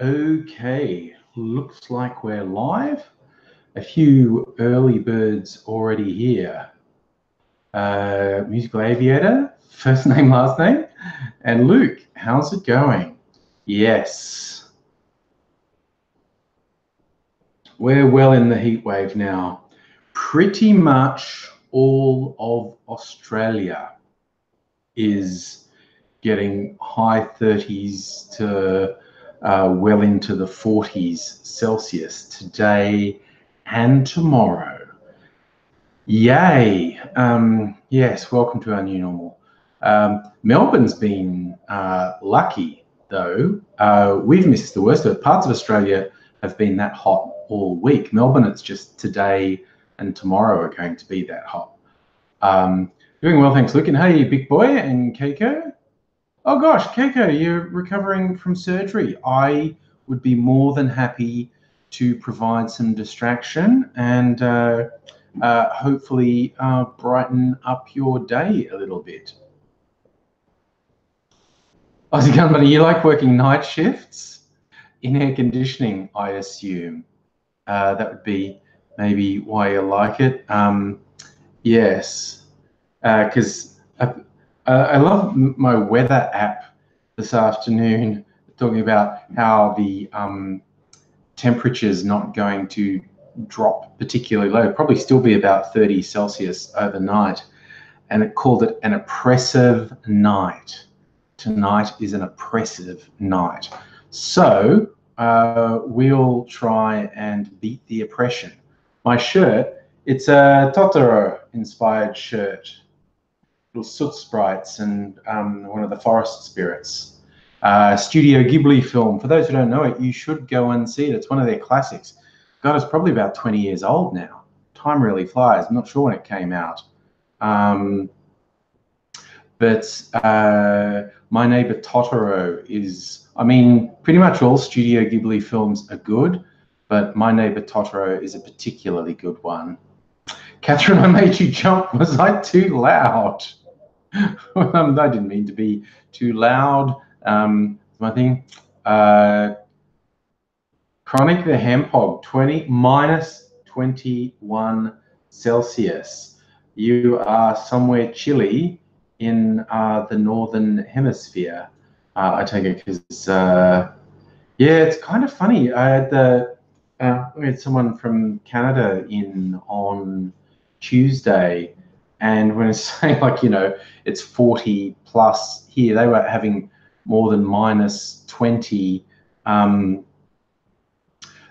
Okay, looks like we're live. A few early birds already here. Musical Aviator, first name, last name. And Luke, how's it going? Yes. We're well in the heat wave now. Pretty much all of Australia is getting high 30s to well into the 40s Celsius today and tomorrow. Yay. Yes, welcome to our new normal. Melbourne's been lucky, though. We've missed the worst of it. Parts of Australia have been that hot all week. Melbourne, it's just today and tomorrow are going to be that hot. Doing well, thanks, Luke. And hey, Big Boy and Keiko. Oh gosh, Keiko, you're recovering from surgery. I would be more than happy to provide some distraction and hopefully brighten up your day a little bit. Aussie Gunbuddy, you like working night shifts in air conditioning, I assume. That would be maybe why you like it. Yes, because I love my weather app this afternoon talking about how the temperature's not going to drop particularly low, probably still be about 30 Celsius overnight. And it called it an oppressive night. Tonight is an oppressive night. So we'll try and beat the oppression. My shirt, it's a Totoro inspired shirt. Little soot sprites and one of the forest spirits. Studio Ghibli film. For those who don't know it, you should go and see it. It's one of their classics. God, it's probably about 20 years old now. Time really flies. I'm not sure when it came out. But My Neighbor Totoro is, I mean, pretty much all Studio Ghibli films are good, but My Neighbor Totoro is a particularly good one. Catherine, I made you jump. Was I too loud? I didn't mean to be too loud. My thing. Chronic the Hemp Hog, minus 21 Celsius. You are somewhere chilly in the northern hemisphere. I take it because yeah, it's kind of funny. We had someone from Canada in on Tuesday, and when it's saying like, you know, it's 40 plus here, they were having more than minus 20.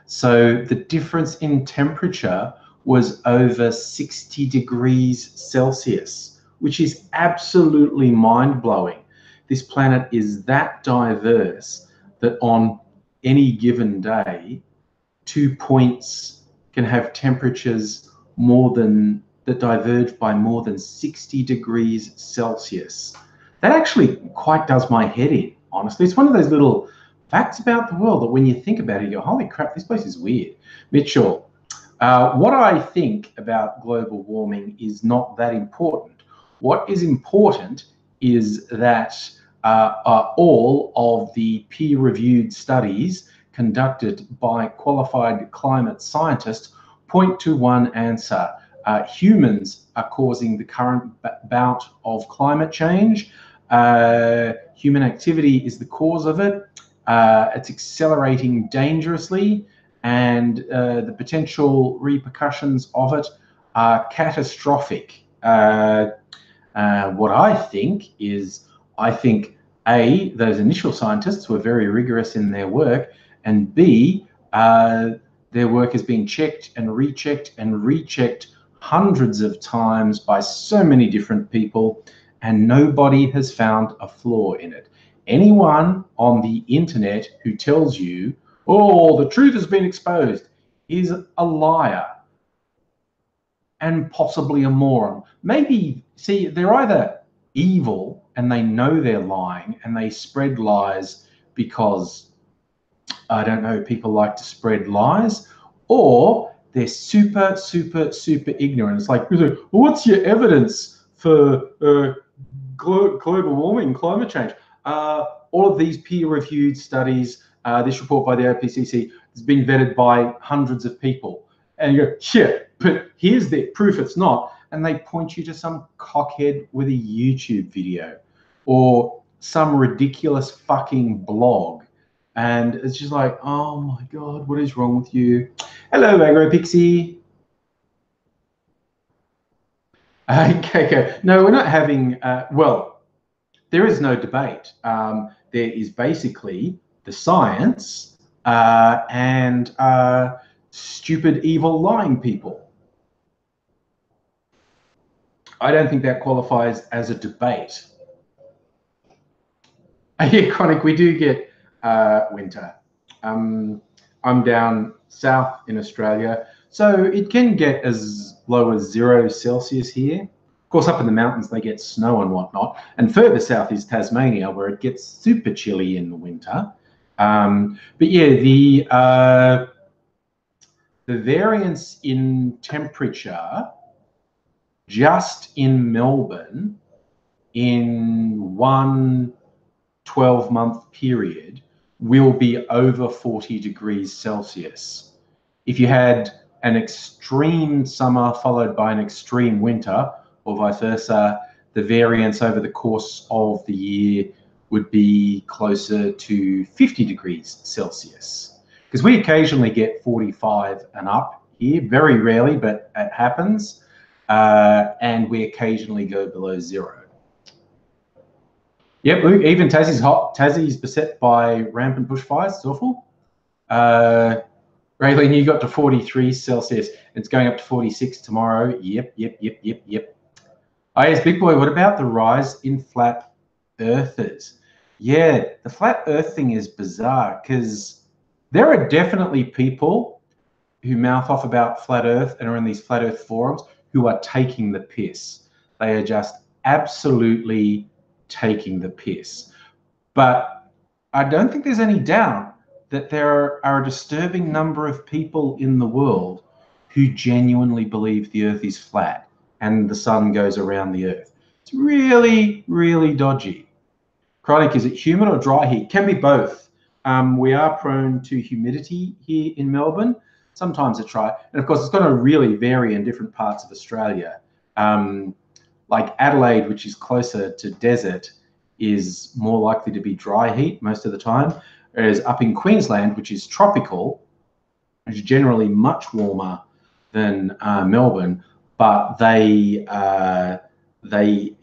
So the difference in temperature was over 60 degrees Celsius, which is absolutely mind-blowing. This planet is that diverse that on any given day, 2 points can have temperatures that diverge by more than 60 degrees Celsius. That actually quite does my head in, honestly. It's one of those little facts about the world that when you think about it, you go, holy crap, this place is weird. Mitchell, what I think about global warming is not that important. What is important is that all of the peer-reviewed studies conducted by qualified climate scientists point to one answer. Humans are causing the current bout of climate change. Human activity is the cause of it. It's accelerating dangerously, and the potential repercussions of it are catastrophic. What I think is, A, those initial scientists were very rigorous in their work, and B, their work has been checked and rechecked hundreds of times by so many different people, and nobody has found a flaw in it. Anyone on the internet who tells you, oh, the truth has been exposed, is a liar and possibly a moron. Maybe, see, they're either evil and they know they're lying and they spread lies because, I don't know, people like to spread lies, or they're super, super, super ignorant. It's like, well, what's your evidence for global warming, climate change? All of these peer-reviewed studies, This report by the OPCC has been vetted by hundreds of people. And you go, yeah, but here's the proof it's not. And they point you to some cockhead with a YouTube video or some ridiculous fucking blog. And it's just like, oh my God, what is wrong with you? Hello, AngryPixie. Okay. No, we're not having, well, there is no debate. There is basically the science and stupid, evil, lying people. I don't think that qualifies as a debate. Yeah, Chronic, we do get winter. I'm down south in Australia, so it can get as low as 0 Celsius here. Of course, up in the mountains, they get snow and whatnot. And further south is Tasmania, where it gets super chilly in the winter. But yeah, the variance in temperature just in Melbourne in one 12-month period will be over 40 degrees Celsius. If you had an extreme summer followed by an extreme winter, or vice versa, the variance over the course of the year would be closer to 50 degrees Celsius. Because we occasionally get 45 and up here, very rarely, but it happens. And we occasionally go below 0. Yep, Luke, even Tassie's hot. Tassie's beset by rampant bushfires. It's awful. Raylene, you got to 43 Celsius. It's going up to 46 tomorrow. Yep. Oh, yes, Big Boy, what about the rise in flat earthers? Yeah, the flat earth thing is bizarre because there are definitely people who mouth off about flat earth and are in these flat earth forums who are taking the piss. They are just absolutely taking the piss. But I don't think there's any doubt that there are a disturbing number of people in the world who genuinely believe the earth is flat and the sun goes around the earth. It's really, really dodgy. Chronic, is it humid or dry here? Can be both. We are prone to humidity here in Melbourne. Sometimes it's dry. And of course, it's going to really vary in different parts of Australia. Like Adelaide, which is closer to desert, is more likely to be dry heat most of the time. Whereas up in Queensland, which is tropical, which is generally much warmer than Melbourne, but they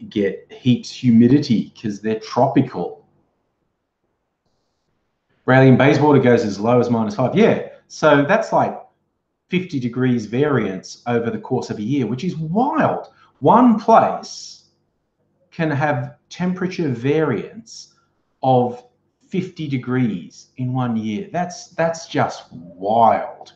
get heaps humidity because they're tropical. Raylene, Bayswater goes as low as -5. Yeah, so that's like 50 degrees variance over the course of a year, which is wild. One place can have temperature variance of 50 degrees in 1 year. That's just wild.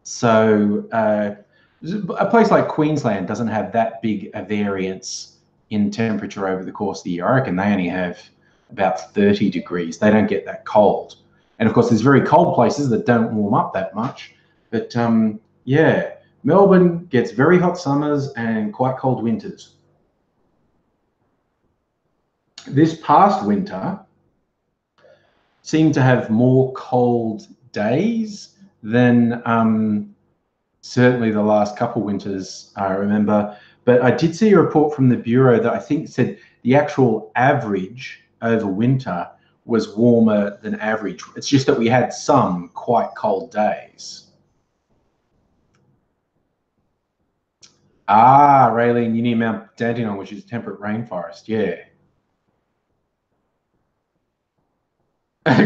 So a place like Queensland doesn't have that big a variance in temperature over the course of the year. I reckon they only have about 30 degrees. They don't get that cold. And of course, there's very cold places that don't warm up that much. But yeah, Melbourne gets very hot summers and quite cold winters. This past winter seemed to have more cold days than certainly the last couple winters I remember. But I did see a report from the Bureau that I think said the actual average over winter was warmer than average. It's just that we had some quite cold days. Ah, Raylene, you need Mount Dandenong, which is a temperate rainforest. Yeah.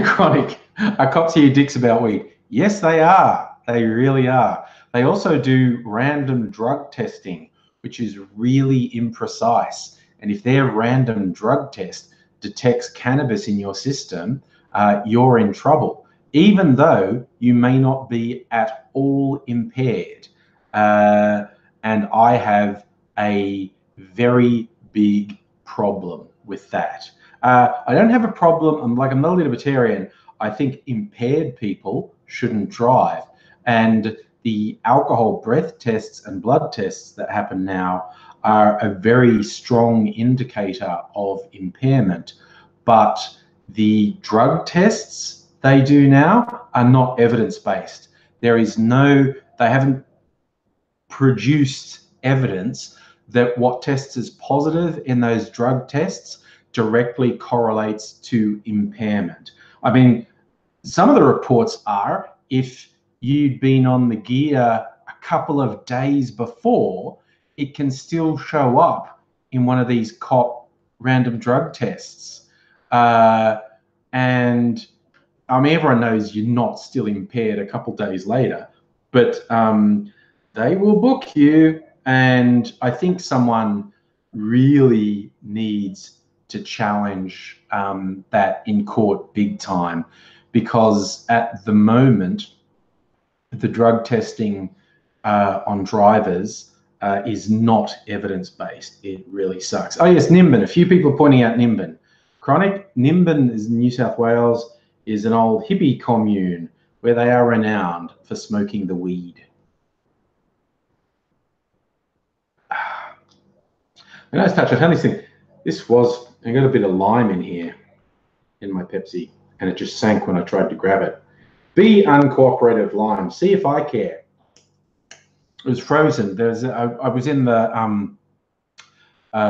Chronic, are cops here dicks about weed? Yes, they are. They really are. They also do random drug testing, which is really imprecise. And if their random drug test detects cannabis in your system, you're in trouble, even though you may not be at all impaired. And I have a very big problem with that. I don't have a problem. I'm not a libertarian. I think impaired people shouldn't drive. And the alcohol breath tests and blood tests that happen now are a very strong indicator of impairment. But the drug tests they do now are not evidence-based. There is no, they haven't produced evidence that what tests as positive in those drug tests directly correlates to impairment. I mean, some of the reports are if you'd been on the gear a couple of days before, it can still show up in one of these cop random drug tests. And I mean, everyone knows you're not still impaired a couple days later, but they will book you. And I think someone really needs to challenge that in court big time, because at the moment, the drug testing on drivers is not evidence-based. It really sucks. Oh yes, Nimbin. A few people pointing out Nimbin. Chronic. Nimbin is New South Wales, is an old hippie commune where they are renowned for smoking the weed. A nice touch. I found this thing. This was, I got a bit of lime in here in my Pepsi, and it just sank when I tried to grab it. Be uncooperative, lime. See if I care. It was frozen. There's I was in the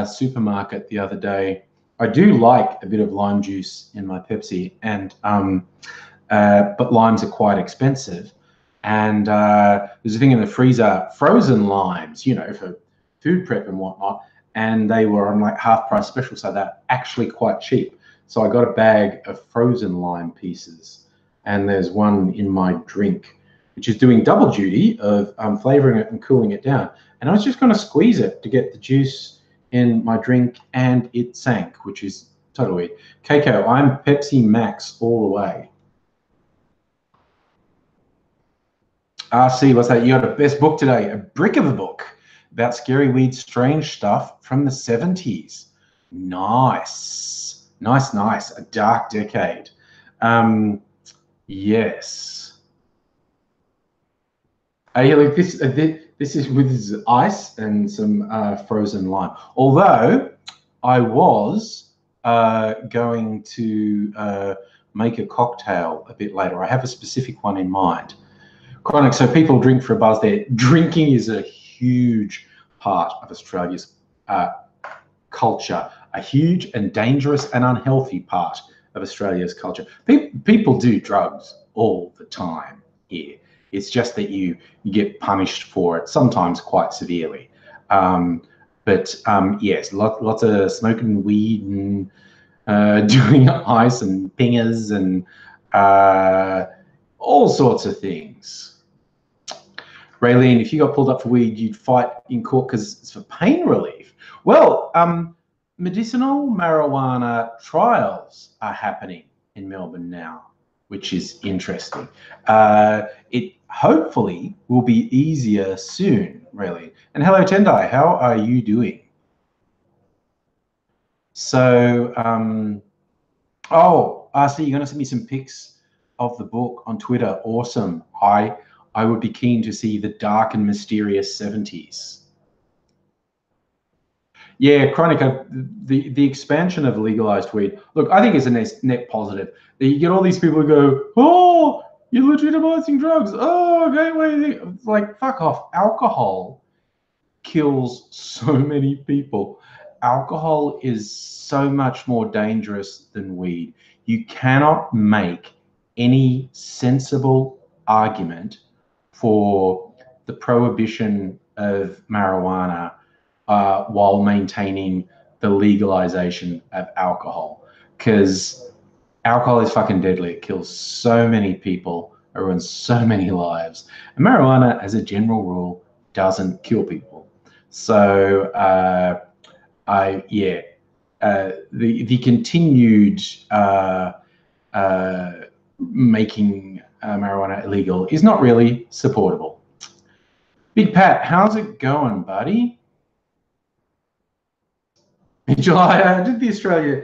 supermarket the other day. I do like a bit of lime juice in my Pepsi, and but limes are quite expensive. And there's a thing in the freezer, frozen limes, you know, for food prep and whatnot. And they were on like half price special, so they're actually quite cheap. So I got a bag of frozen lime pieces, and there's one in my drink, which is doing double duty of flavoring it and cooling it down. And I was just going to squeeze it to get the juice in my drink, and it sank, which is totally weird. Keiko, I'm Pepsi Max all the way. RC, what's that? You got a best book today, a brick of a book about scary, weird, strange stuff from the 70s. Nice, nice, nice. A dark decade. Yes. Yeah, like this is with ice and some frozen lime. Although I was going to make a cocktail a bit later. I have a specific one in mind. Chronic, so people drink for a buzz there. Drinking is a huge part of Australia's culture, a huge and dangerous and unhealthy part of Australia's culture. People do drugs all the time here. It's just that you get punished for it, sometimes quite severely. But yes, lots of smoking weed and doing ice and pingers and all sorts of things. Raylene, if you got pulled up for weed, you'd fight in court because it's for pain relief. Well, medicinal marijuana trials are happening in Melbourne now, which is interesting. It hopefully will be easier soon, really. And hello, Tendai, how are you doing? So, oh, RC, you're going to send me some pics of the book on Twitter. Awesome. I would be keen to see the dark and mysterious 70s. Yeah, Chronic, the expansion of legalized weed, look, I think it's a net positive. You get all these people who go, oh, you're legitimizing drugs. Oh, gateway. It's like, fuck off. Alcohol kills so many people. Alcohol is so much more dangerous than weed. You cannot make any sensible argument for the prohibition of marijuana while maintaining the legalization of alcohol, because alcohol is fucking deadly. It kills so many people, it ruins so many lives. And marijuana, as a general rule, doesn't kill people. So the continued making marijuana illegal is not really supportable. Big Pat, how's it going, buddy? In July, did the Australia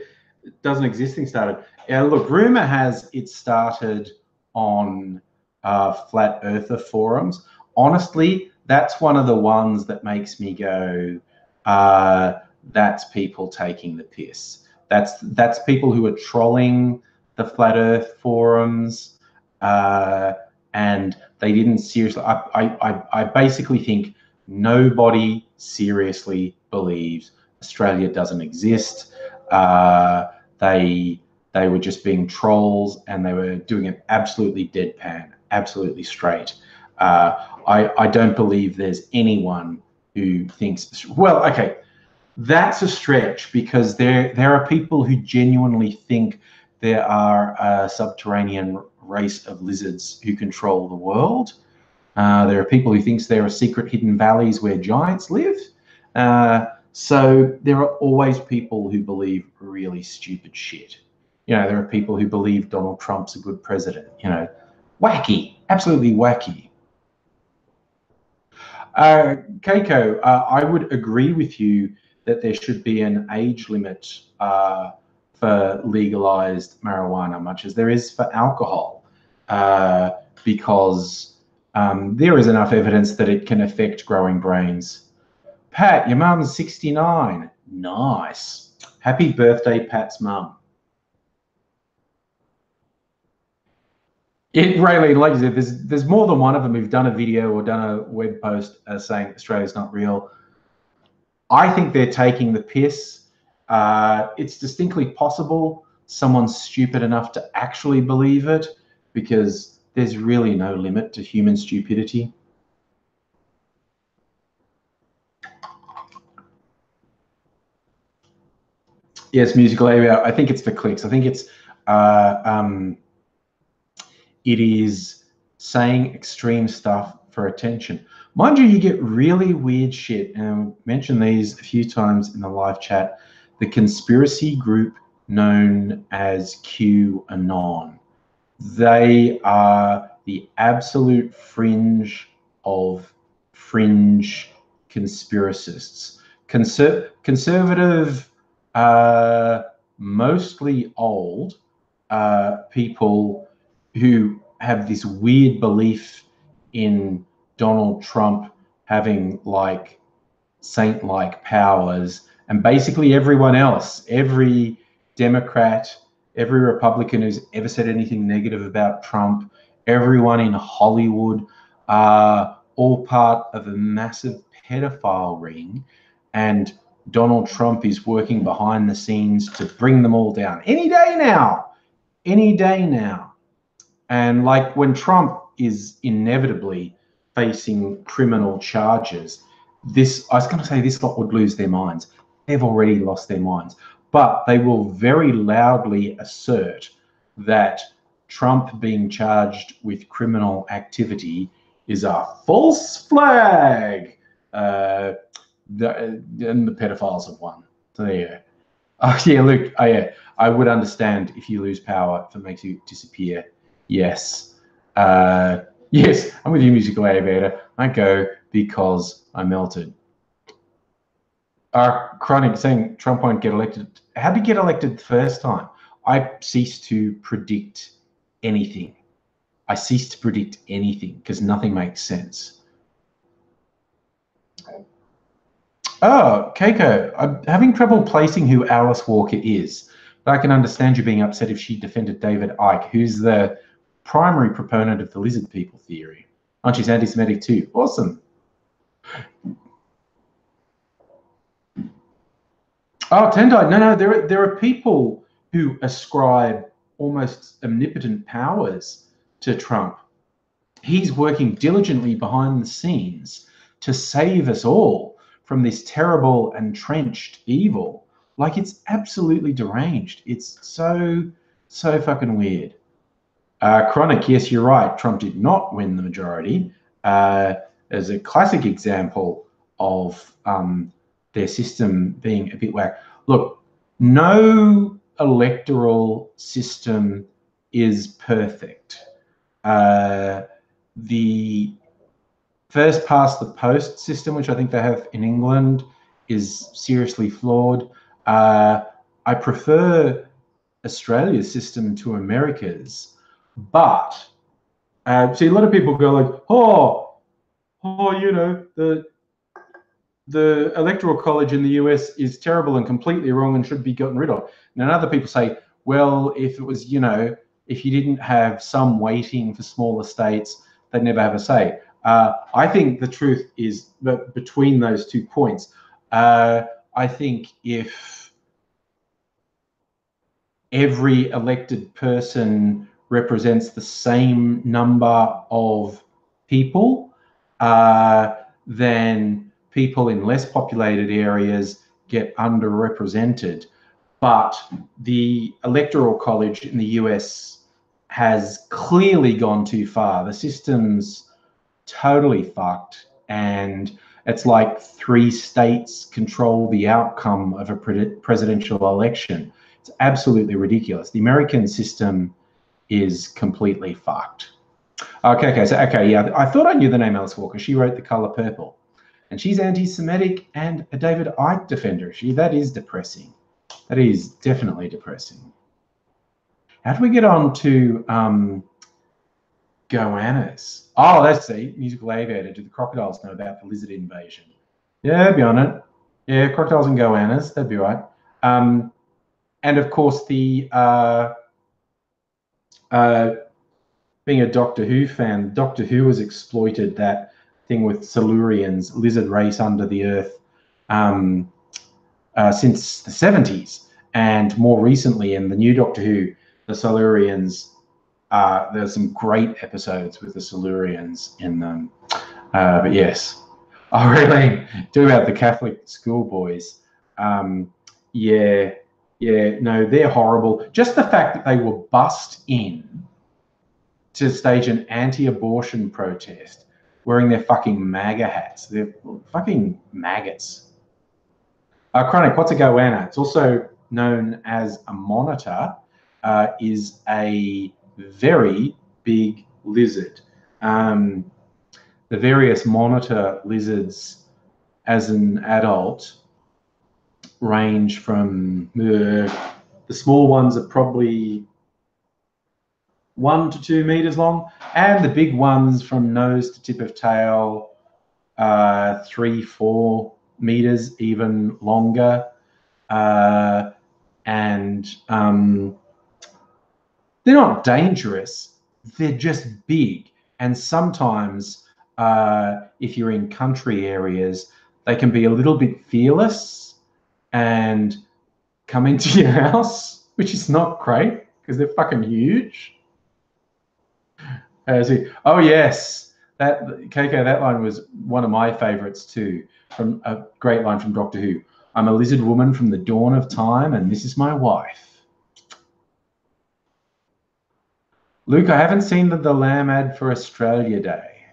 Doesn't Exist thing started? Yeah, look, rumour has it started on flat earther forums. Honestly, that's one of the ones that makes me go, that's people taking the piss. That's people who are trolling the Flat Earth forums, and they didn't seriously. I basically think nobody seriously believes Australia doesn't exist. They were just being trolls, and they were doing it absolutely deadpan, absolutely straight. I don't believe there's anyone who thinks, well, okay, that's a stretch, because there are people who genuinely think there are a subterranean race of lizards who control the world. There are people who think there are secret hidden valleys where giants live. So there are always people who believe really stupid shit. You know, there are people who believe Donald Trump's a good president. You know, wacky, absolutely wacky. Keiko, I would agree with you that there should be an age limit for legalized marijuana, much as there is for alcohol, because there is enough evidence that it can affect growing brains. Pat, your mum's 69. Nice. Happy birthday, Pat's mum. Raylene, like you said, there's more than one of them who've done a video or done a web post saying Australia's not real. I think they're taking the piss. It's distinctly possible someone's stupid enough to actually believe it, because there's really no limit to human stupidity. Yes, musical area. I think it's for clicks. I think it's it is saying extreme stuff for attention. Mind you, you get really weird shit, and I mentioned these a few times in the live chat. The conspiracy group known as QAnon. They are the absolute fringe of fringe conspiracists. Conservative, mostly old people who have this weird belief in Donald Trump having like saint-like powers, and basically everyone else, every Democrat, every Republican who's ever said anything negative about Trump, everyone in Hollywood, are all part of a massive pedophile ring, and Donald Trump is working behind the scenes to bring them all down any day now. Any day now. And like when Trump is inevitably facing criminal charges, I was going to say this lot would lose their minds. They've already lost their minds. But they will very loudly assert that Trump being charged with criminal activity is a false flag. And the pedophiles have won. So there you go. Oh, yeah, Luke. Oh, yeah. I would understand if you lose power, if it makes you disappear. Yes. Yes, I'm with you, musical aviator. I go because I melted. Chronic saying Trump won't get elected. How did he get elected the first time? I ceased to predict anything. I ceased to predict anything because nothing makes sense. Oh, Keiko, I'm having trouble placing who Alice Walker is, but I can understand you being upset if she defended David Icke, who's the primary proponent of the lizard people theory. Aren't she's anti-Semitic too? Awesome. Oh, Tendai, no, there are people who ascribe almost omnipotent powers to Trump. He's working diligently behind the scenes to save us all from this terrible entrenched evil. Like, it's absolutely deranged. It's so fucking weird. Chronic, yes, you're right. Trump did not win the majority. As a classic example of their system being a bit whack. Look, no electoral system is perfect. The first past the post system, which I think they have in England, is seriously flawed. I prefer Australia's system to America's, but see, a lot of people go like, oh, you know, the Electoral College in the US is terrible and completely wrong and should be gotten rid of. And other people say, well, if it was, you know, if you didn't have some weighting for smaller states, they'd never have a say. I think the truth is that between those 2 points, I think if every elected person represents the same number of people, then people in less populated areas get underrepresented. But the Electoral College in the US has clearly gone too far. The system's totally fucked, and it's like 3 states control the outcome of a presidential election. It's absolutely ridiculous. The American system is completely fucked. Okay, yeah, I thought I knew the name Alice Walker. She wrote The Color Purple, and she's anti-Semitic and a David Icke defender. That is depressing. That is definitely depressing. How do we get on to goannas? Oh, let's see. Musical aviator. Do the crocodiles know about the lizard invasion? Yeah, be on it. Yeah, crocodiles and goannas. That'd be right. And of course, the being a Doctor Who fan, Doctor Who has exploited that thing with Silurians, lizard race under the earth, since the 70s. And more recently in the new Doctor Who, the Silurians, there's some great episodes with the Silurians in them. But yes. Oh, really? Talk about the Catholic schoolboys. Yeah, no, they're horrible. Just the fact that they were bussed in to stage an anti-abortion protest wearing their fucking MAGA hats. They're fucking maggots. Chronic, what's a goanna? It's also known as a monitor, is a very big lizard. The various monitor lizards as an adult range from the small ones are probably 1 to 2 meters long, and the big ones from nose to tip of tail 3-4 meters, even longer. And they're not dangerous, they're just big. And sometimes if you're in country areas, they can be a little bit fearless and come into your house, which is not great because they're fucking huge. Oh yes, that Keiko, that line was one of my favorites too, from a great line from Doctor Who. I'm a lizard woman from the dawn of time, and this is my wife. Luke, I haven't seen the lamb ad for Australia Day.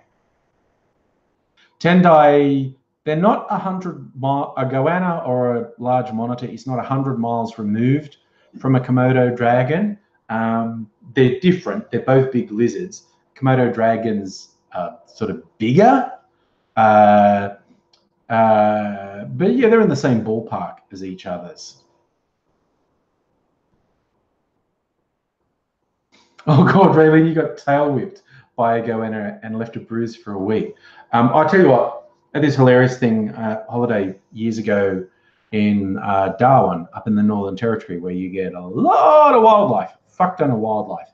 Tendai, they're not 100 miles, a goanna or a large monitor is not 100 miles removed from a Komodo dragon. They're different. They're both big lizards. Komodo dragons are sort of bigger. But yeah, they're in the same ballpark as each other's. Oh God, Raylene, you got tail whipped by a goanna and left a bruise for a week. I'll tell you what, I had this hilarious thing, holiday years ago in Darwin, up in the Northern Territory, where you get a lot of wildlife, fuck ton of wildlife,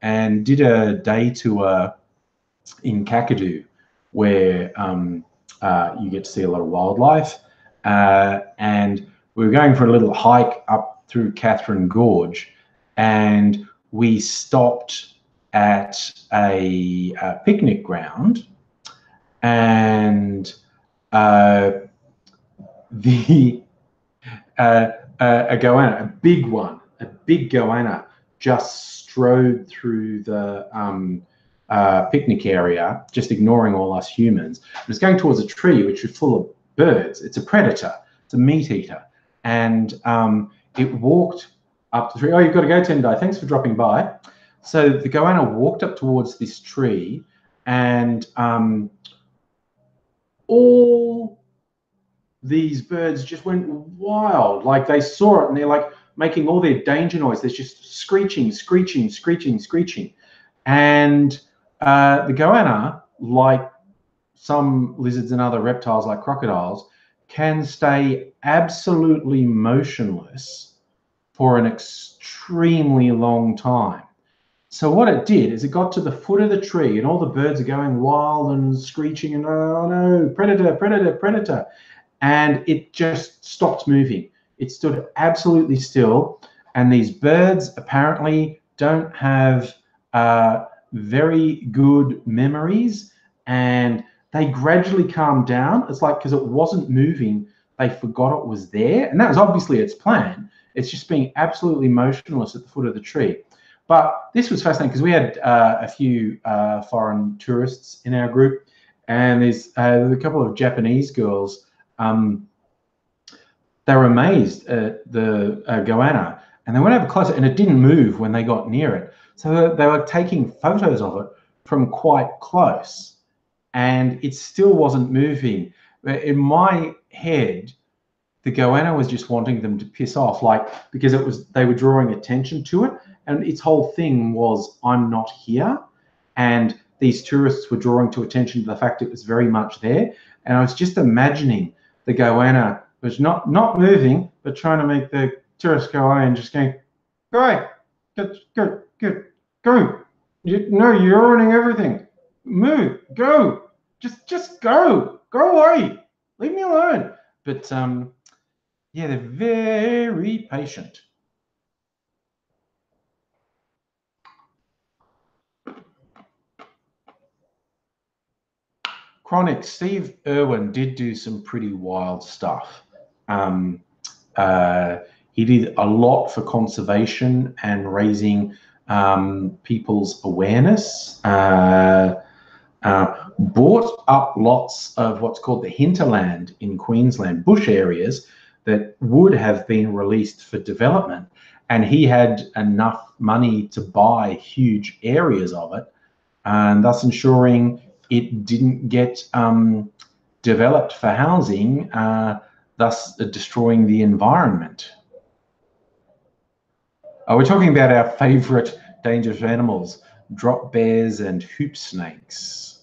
and did a day tour in Kakadu where you get to see a lot of wildlife. And we were going for a little hike up through Catherine Gorge, and we stopped at a picnic ground, and a goanna, a big one, a big goanna, just strode through the picnic area, just ignoring all us humans. It was going towards a tree which was full of birds. It's a predator. It's a meat eater. And it walked up the tree. Oh, you've got to go, Tendai. Thanks for dropping by. So the goanna walked up towards this tree, and all these birds just went wild. Like, they saw it and they're like making all their danger noise. There's just screeching, screeching, screeching, screeching. And the goanna, like some lizards and other reptiles like crocodiles, can stay absolutely motionless for an extremely long time. So what it did is it got to the foot of the tree and all the birds are going wild and screeching and, oh no, predator, predator, predator. And it just stopped moving. It stood absolutely still. And these birds apparently don't have very good memories, and they gradually calmed down. It's like, because it wasn't moving, they forgot it was there. And that was obviously its plan. It's just being absolutely motionless at the foot of the tree. But this was fascinating because we had a few foreign tourists in our group, and there's a couple of Japanese girls. They were amazed at the goanna, and they went over closer, and it didn't move when they got near it. So they were taking photos of it from quite close, and it still wasn't moving. In my head, the goanna was just wanting them to piss off, like, because it was, they were drawing attention to it, and its whole thing was, I'm not here. And these tourists were drawing to attention to the fact it was very much there. And I was just imagining the goanna was not moving, but trying to make the tourists go away and just going, go away, go. No, you're ruining everything. Move, go, just go away, leave me alone. But yeah, they're very patient. Chronic, Steve Irwin did do some pretty wild stuff. He did a lot for conservation and raising people's awareness. Bought up lots of what's called the hinterland in Queensland, bush areas that would have been released for development. And he had enough money to buy huge areas of it, and thus ensuring it didn't get developed for housing, thus destroying the environment. We're talking about our favorite dangerous animals, drop bears and hoop snakes.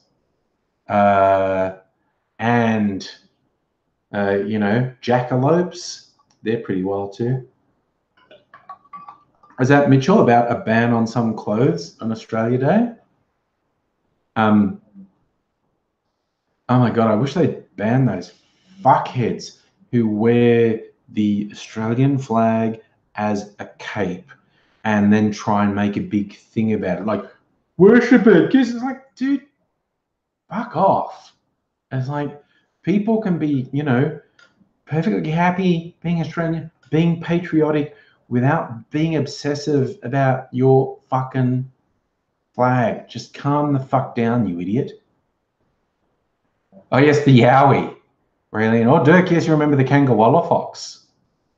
And, you know, jackalopes, they're pretty wild too. Is that Mitchell about a ban on some clothes on Australia Day? Oh my God, I wish they'd ban those fuckheads who wear the Australian flag as a cape and then try and make a big thing about it. Like, worship it. It's like, dude, fuck off. It's like, people can be, you know, perfectly happy being Australian, being patriotic without being obsessive about your fucking flag. Just calm the fuck down, you idiot. Oh, yes, the Yowie. Brilliant. Oh, Dirk, yes, you remember the Kangawalla fox.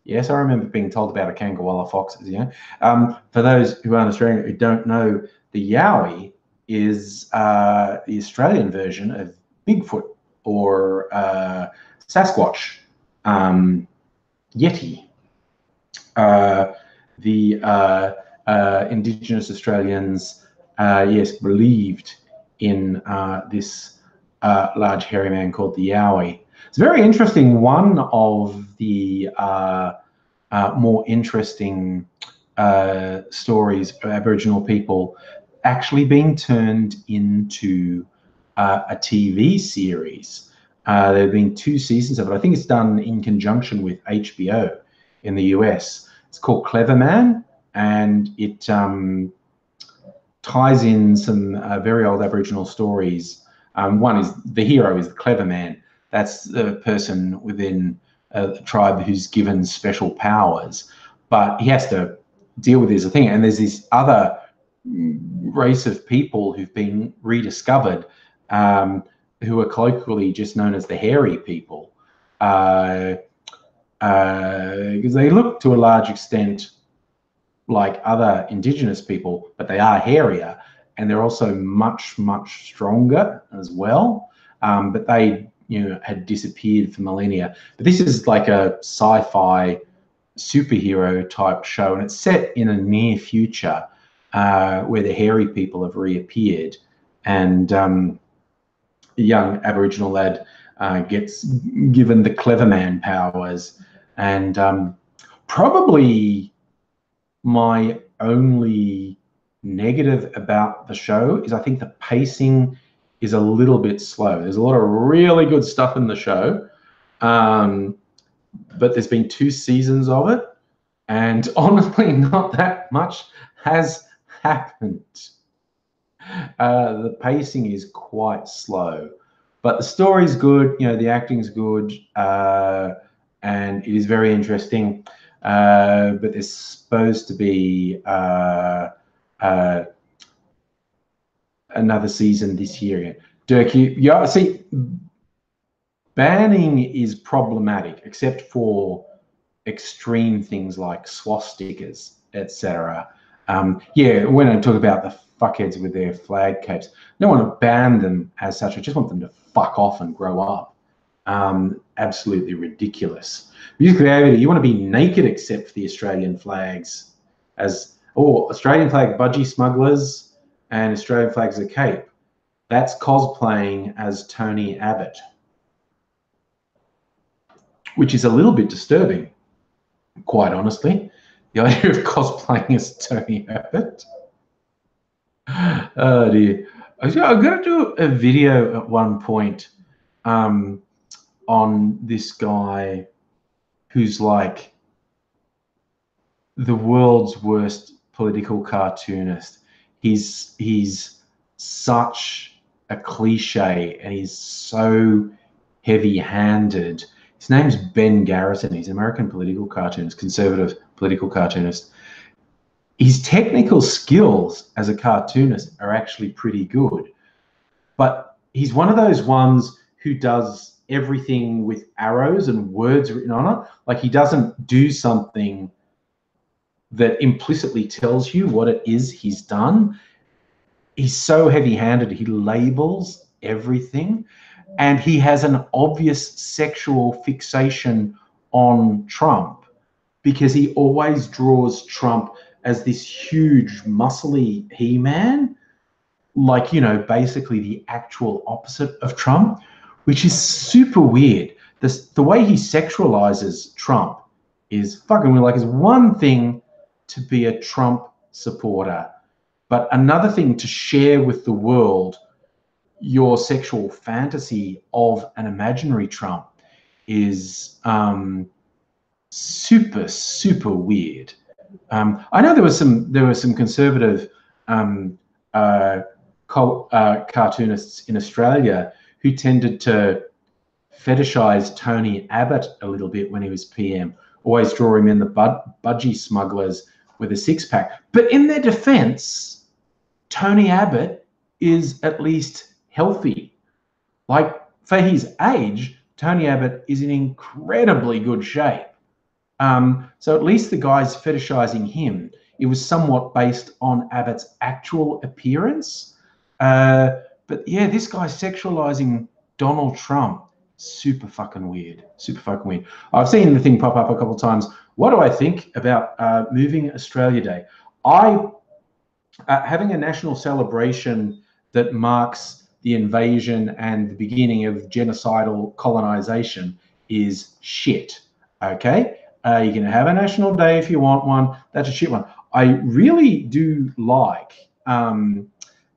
Yes, I remember being told about a Kangawalla fox. You know, for those who aren't Australian who don't know, the Yowie is the Australian version of Bigfoot or Sasquatch, Yeti. The Indigenous Australians, yes, believed in this large hairy man called the Yowie. It's very interesting. One of the more interesting stories of Aboriginal people actually being turned into a TV series. There have been 2 seasons of it. I think it's done in conjunction with HBO in the US. It's called Clever Man, and it ties in some very old Aboriginal stories. One is the hero is the clever man. That's the person within the tribe who's given special powers, but he has to deal with this thing. And there's this other race of people who've been rediscovered, who are colloquially just known as the hairy people, because they look to a large extent like other Indigenous people, but they are hairier. And they're also much, much stronger as well. But they, you know, had disappeared for millennia. But this is like a sci-fi superhero type show, and it's set in a near future where the hairy people have reappeared. And a young Aboriginal lad gets given the clever man powers. And probably my only negative about the show is I think the pacing is a little bit slow. There's a lot of really good stuff in the show, but there's been 2 seasons of it, and honestly, not that much has happened. The pacing is quite slow, but the story's good. You know, the acting's good, and it is very interesting. But there's supposed to be another season this year. Dirk, yeah, see, banning is problematic, except for extreme things like swastikas, etc. Yeah, when I talk about the fuckheads with their flag capes, I don't want to ban them as such. I just want them to fuck off and grow up. Absolutely ridiculous. Music creativity, you want to be naked except for the Australian flags, Australian flag budgie smugglers and Australian flags a cape. That's cosplaying as Tony Abbott, which is a little bit disturbing, quite honestly. The idea of cosplaying as Tony Abbott. Oh dear. I'm going to do a video at one point on this guy who's like the world's worst political cartoonist. He's such a cliche, and he's so heavy-handed. His name's Ben Garrison. He's an American political cartoonist, conservative political cartoonist. His technical skills as a cartoonist are actually pretty good, but he's one of those ones who does everything with arrows and words written on it. Like, he doesn't do something that implicitly tells you what it is he's done. He's so heavy-handed, he labels everything, and he has an obvious sexual fixation on Trump because he always draws Trump as this huge, muscly He-Man, like, you know, basically the actual opposite of Trump, which is super weird. The way he sexualizes Trump is fucking weird. Like, it's one thing to be a Trump supporter, but another thing to share with the world your sexual fantasy of an imaginary Trump is super, super weird. I know there were some conservative cartoonists in Australia who tended to fetishize Tony Abbott a little bit when he was PM, always draw him in the budgie smugglers with a six-pack. But in their defense, Tony Abbott is at least healthy. Like, for his age, Tony Abbott is in incredibly good shape. So at least the guy's fetishizing him. It was somewhat based on Abbott's actual appearance. But yeah, this guy's sexualizing Donald Trump. Super fucking weird. Super fucking weird. I've seen the thing pop up a couple of times. What do I think about moving Australia Day? Having a national celebration that marks the invasion and the beginning of genocidal colonization is shit. Okay? You can have a national day if you want one. That's a shit one. I really do like,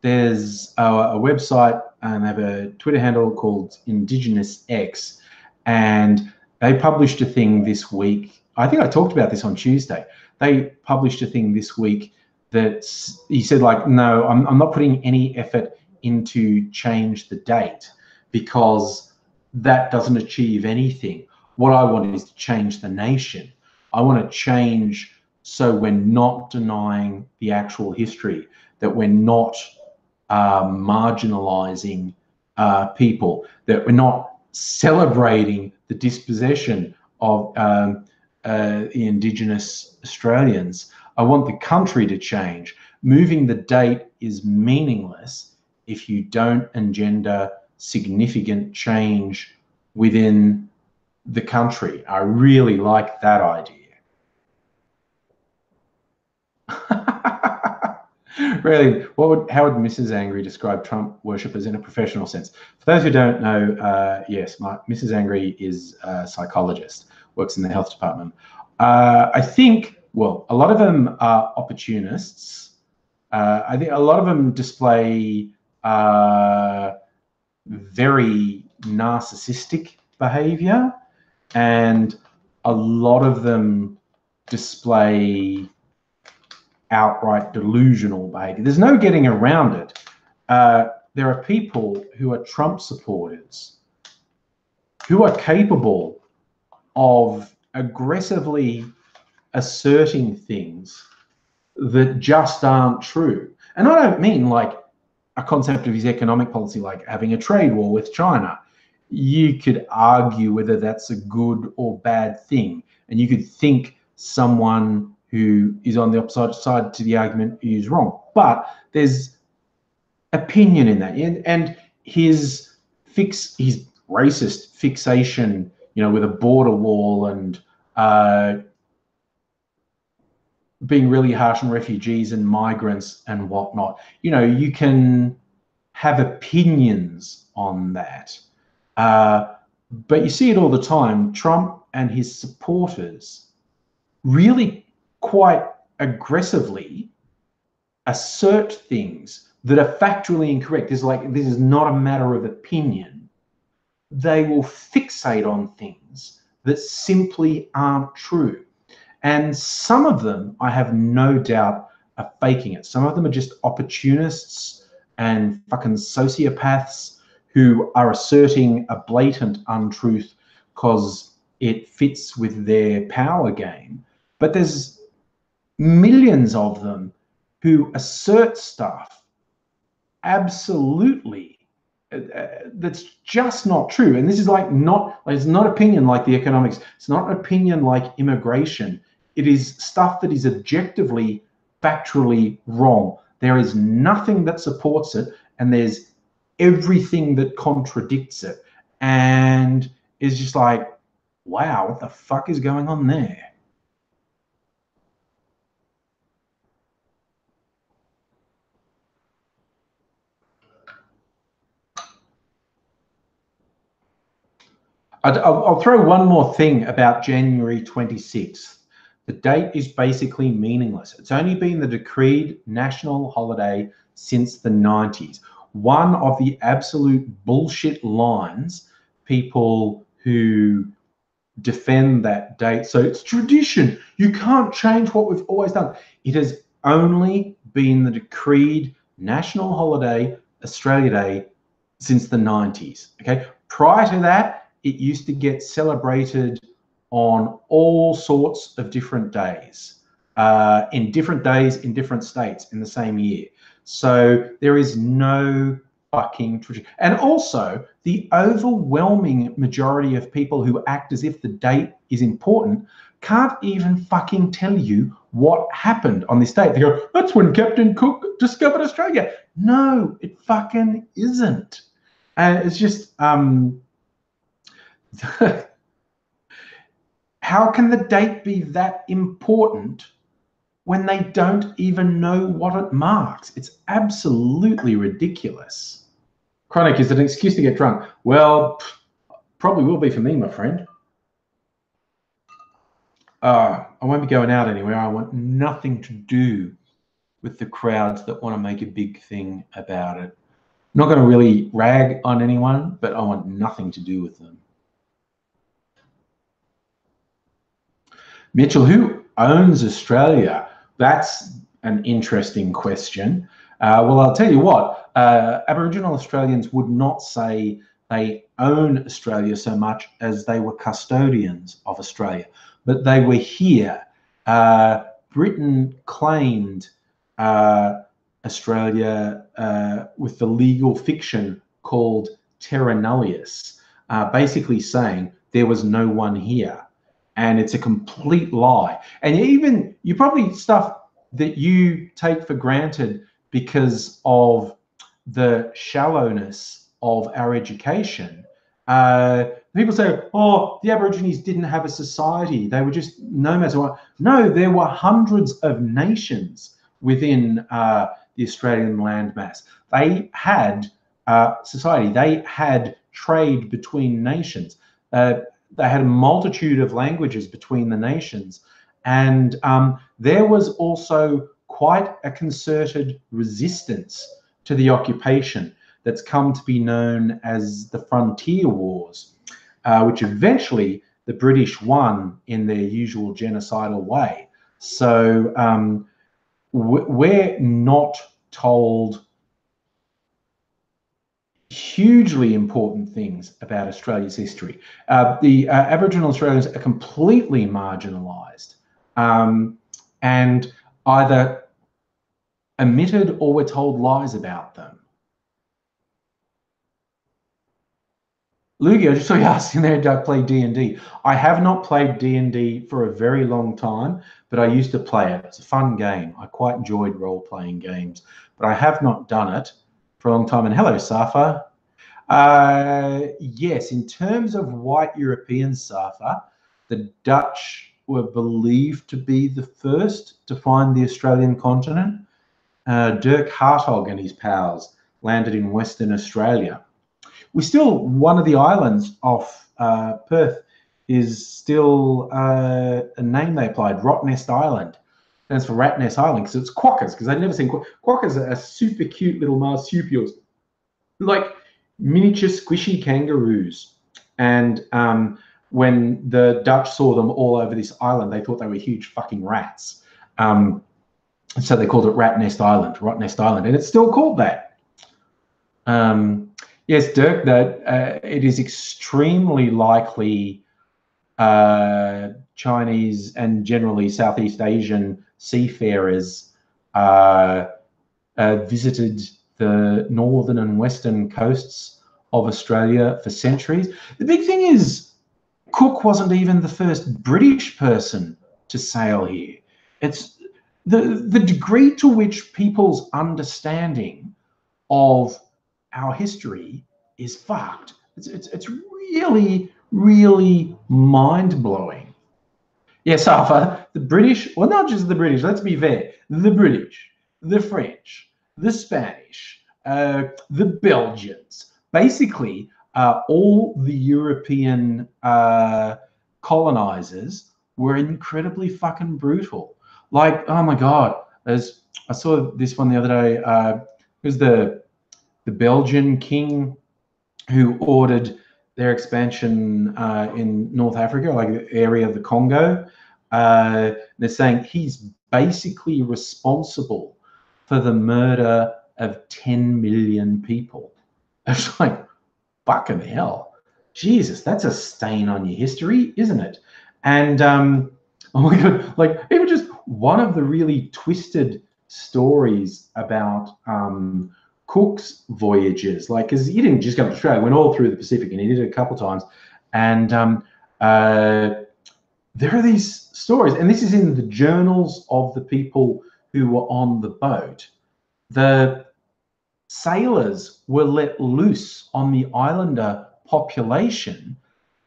there's a website and they have a Twitter handle called Indigenous X, and they published a thing this week. I think I talked about this on Tuesday. They published a thing this week that he said, like, no, I'm not putting any effort into change the date because that doesn't achieve anything. What I want is to change the nation. I want to change so we're not denying the actual history, that we're not marginalizing people, that we're not celebrating the dispossession of the Indigenous Australians. I want the country to change. Moving the date is meaningless if you don't engender significant change within the country. I really like that idea. Really, how would Mrs. Angry describe Trump worshippers in a professional sense? For those who don't know, yes, Mrs. Angry is a psychologist, works in the health department. I think, well, a lot of them are opportunists. I think a lot of them display very narcissistic behavior, and a lot of them display outright delusional behavior. There's no getting around it. There are people who are Trump supporters who are capable of aggressively asserting things that just aren't true. And I don't mean like a concept of his economic policy, like having a trade war with China. You could argue whether that's a good or bad thing. And you could think someone who is on the opposite side to the argument is wrong. But there's opinion in that. And his racist fixation, with a border wall and being really harsh on refugees and migrants and whatnot, you can have opinions on that. But you see it all the time. Trump and his supporters really quite aggressively assert things that are factually incorrect. This is not a matter of opinion. They will fixate on things that simply aren't true. And some of them, I have no doubt, are faking it. Some of them are just opportunists and fucking sociopaths who are asserting a blatant untruth because it fits with their power game. But there's millions of them who assert stuff absolutely that's just not true. And this is it's not opinion like the economics. It's not opinion like immigration. It is stuff that is objectively, factually wrong. There is nothing that supports it, and there's everything that contradicts it. And it's just like, wow, what the fuck is going on there? I'll throw one more thing about January 26th. The date is basically meaningless. It's only been the decreed national holiday since the 90s. One of the absolute bullshit lines, people who defend that date, so it's tradition, you can't change what we've always done. It has only been the decreed national holiday, Australia Day, since the 90s. Okay, prior to that, it used to get celebrated on all sorts of different days, in different states in the same year. So there is no fucking tradition. And also, the overwhelming majority of people who act as if the date is important can't even fucking tell you what happened on this date. They go, that's when Captain Cook discovered Australia. No, it fucking isn't. And it's just, how can the date be that important when they don't even know what it marks? It's absolutely ridiculous. Chronic, is it an excuse to get drunk? Well, probably will be for me, my friend. I won't be going out anywhere. I want nothing to do with the crowds that want to make a big thing about it. I'm not going to really rag on anyone, but I want nothing to do with them. Mitchell, who owns Australia? That's an interesting question. Well, I'll tell you what, Aboriginal Australians would not say they own Australia so much as they were custodians of Australia, but they were here. Britain claimed Australia with the legal fiction called terra nullius, basically saying there was no one here. And it's a complete lie. And you probably stuff that you take for granted because of the shallowness of our education. People say, oh, the Aborigines didn't have a society. They were just nomads. No, there were hundreds of nations within the Australian landmass. They had society. They had trade between nations. They had a multitude of languages between the nations. And there was also quite a concerted resistance to the occupation that's come to be known as the Frontier Wars, which eventually the British won in their usual genocidal way. So we're not told hugely important things about Australia's history. The Aboriginal Australians are completely marginalised and either omitted or we're told lies about them. Lugi, I just saw you asking there, do I play D&D? I have not played D&D for a very long time, but I used to play it. It's a fun game. I quite enjoyed role-playing games, but I have not done it for a long time. And hello, Safa. Yes, in terms of white Europeans, Safa, the Dutch were believed to be the first to find the Australian continent. Dirk Hartog and his pals landed in Western Australia. We're still, one of the islands off Perth is still a name they applied, Rottnest Island. Stands for Ratnest Island because it's quokkas, because I'd never seen quokkas are super cute little marsupials, like miniature squishy kangaroos. And when the Dutch saw them all over this island, they thought they were huge fucking rats. So they called it Rottnest Island, and it's still called that. Yes, Dirk, that it is extremely likely Chinese and generally Southeast Asian seafarers visited the northern and western coasts of Australia for centuries. The big thing is Cook wasn't even the first British person to sail here. It's the degree to which people's understanding of our history is fucked. It's really, really mind-blowing. Yes, Arthur, the British, well, not just the British, let's be fair, the British, the French, the Spanish, the Belgians, basically all the European colonizers were incredibly fucking brutal. Like, oh my God, I saw this one the other day. It was the Belgian king who ordered their expansion in North Africa, like the area of the Congo. They're saying he's basically responsible for the murder of 10 million people. It's like, fucking hell. Jesus, that's a stain on your history, isn't it? And, oh my God, like even just one of the really twisted stories about Cook's voyages, like, because he didn't just go to Australia, he went all through the Pacific, and he did it a couple of times. And there are these stories, and this is in the journals of the people who were on the boat. The sailors were let loose on the islander population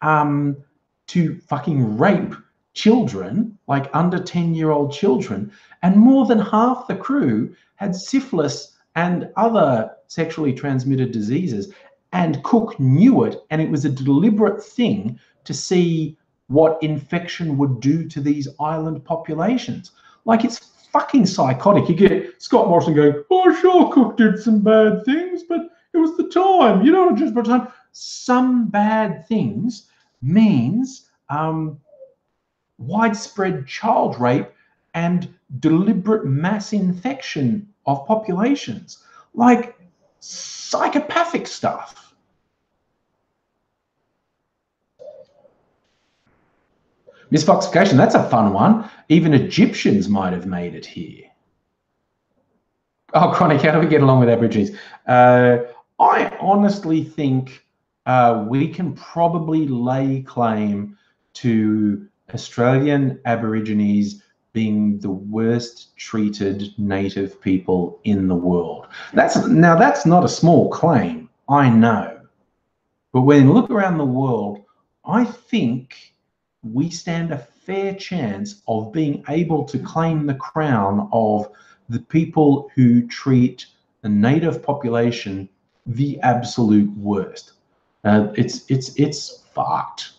to fucking rape children, like under 10-year-old children, and more than half the crew had syphilis and other sexually transmitted diseases, and Cook knew it, and it was a deliberate thing to see what infection would do to these island populations. Like, it's fucking psychotic. You get Scott Morrison going, oh, sure, Cook did some bad things, but it was the time, you know, just by time. Some bad things means widespread child rape and deliberate mass infection of populations, like psychopathic stuff. Misfoxification, that's a fun one. Even Egyptians might have made it here. Oh, Chronic, how do we get along with Aborigines? I honestly think we can probably lay claim to Australian Aborigines being the worst treated native people in the world. That's not a small claim, I know. But when you look around the world, I think we stand a fair chance of being able to claim the crown of the people who treat the native population the absolute worst. It's fucked.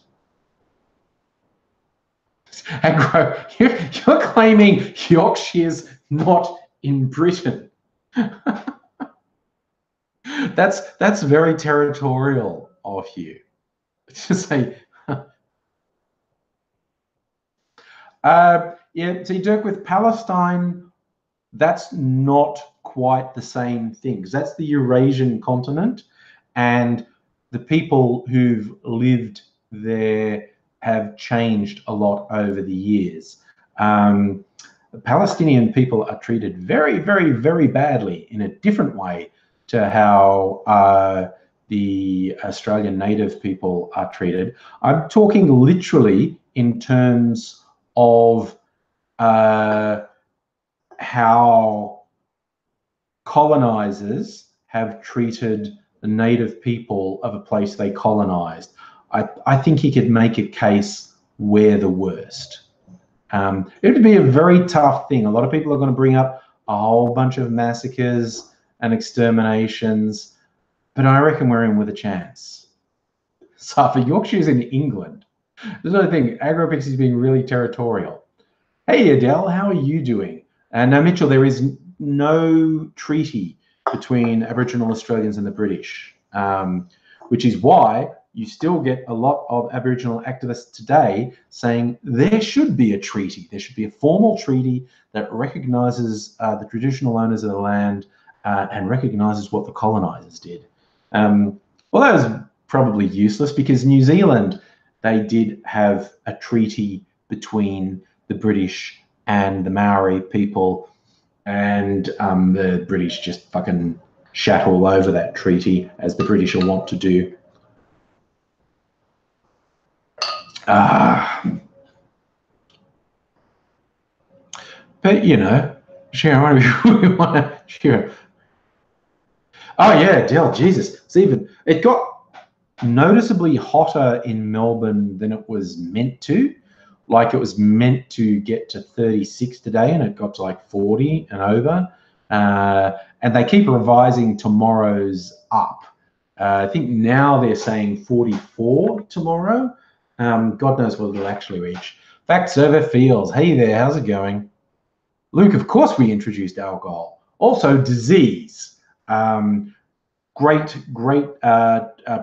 Agro, you're claiming Yorkshire's not in Britain. That's very territorial of you. To say, yeah. See, Dirk, with Palestine, that's not quite the same thing, because that's the Eurasian continent, and the people who've lived there have changed a lot over the years. The Palestinian people are treated very, very, very badly in a different way to how the Australian native people are treated. I'm talking literally in terms of how colonizers have treated the native people of a place they colonized. I think he could make a case we're the worst. It would be a very tough thing. A lot of people are going to bring up a whole bunch of massacres and exterminations, but I reckon we're in with a chance. So for Yorkshire's in England, there's another thing. AngryAussie's being really territorial. Hey Adele, how are you doing? Now Mitchell, there is no treaty between Aboriginal Australians and the British, which is why you still get a lot of Aboriginal activists today saying there should be a treaty. There should be a formal treaty that recognises the traditional owners of the land and recognises what the colonisers did. Well, that was probably useless, because New Zealand, they did have a treaty between the British and the Maori people, and the British just fucking shat all over that treaty, as the British will want to do. But you know, Sharon, we want to share. Oh yeah, Dell, Jesus, it got noticeably hotter in Melbourne than it was meant to. Like, it was meant to get to 36 today, and it got to like 40 and over. And they keep revising tomorrow's up. I think now they're saying 44 tomorrow. God knows what it'll actually reach. Fact server feels. Hey there, how's it going? Luke, of course we introduced alcohol. Also disease. Great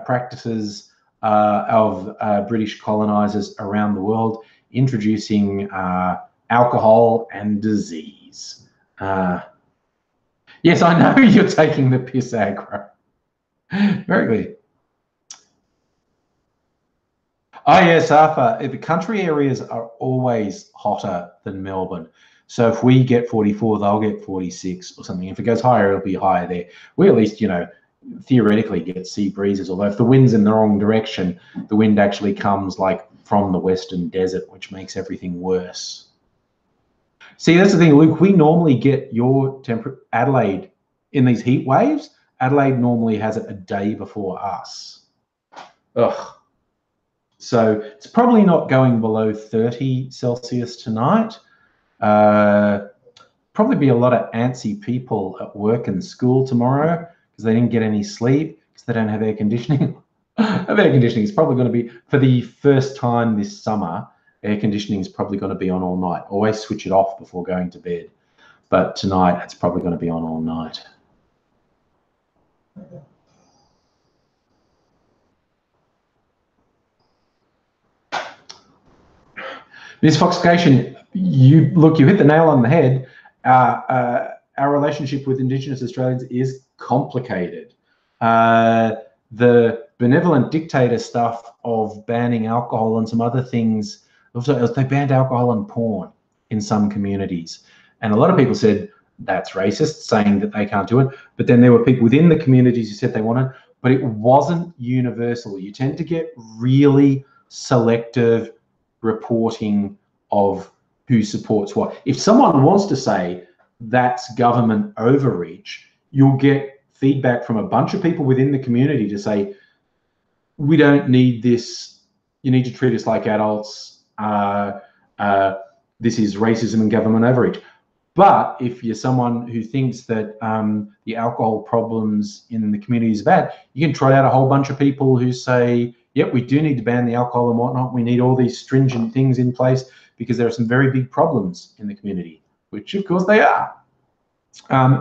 practices of British colonisers around the world, introducing alcohol and disease. Yes, I know you're taking the piss, aggro. Very good. Oh yes, Arthur, the country areas are always hotter than Melbourne. So if we get 44, they'll get 46 or something. If it goes higher, it'll be higher there. We at least, you know, theoretically get sea breezes, although if the wind's in the wrong direction, the wind actually comes like from the western desert, which makes everything worse. See, that's the thing, Luke, we normally get your Adelaide in these heat waves. Adelaide normally has it a day before us. Ugh. So it's probably not going below 30 Celsius tonight. Probably be a lot of antsy people at work and school tomorrow because they didn't get any sleep because they don't have air conditioning. Air conditioning is probably going to be, for the first time this summer, air conditioning is probably going to be on all night. Always switch it off before going to bed. But tonight, it's probably going to be on all night. Ms. Foxcation, you hit the nail on the head. Our relationship with Indigenous Australians is complicated. The benevolent dictator stuff of banning alcohol and some other things, also they banned alcohol and porn in some communities. And a lot of people said that's racist, saying that they can't do it. But then there were people within the communities who said they wanted, but it wasn't universal. You tend to get really selective reporting of who supports what. If someone wants to say that's government overreach, you'll get feedback from a bunch of people within the community to say, we don't need this, you need to treat us like adults, this is racism and government overreach. But if you're someone who thinks that the alcohol problems in the community is bad, you can trot out a whole bunch of people who say, yep, we do need to ban the alcohol and whatnot. We need all these stringent things in place because there are some very big problems in the community, which of course they are.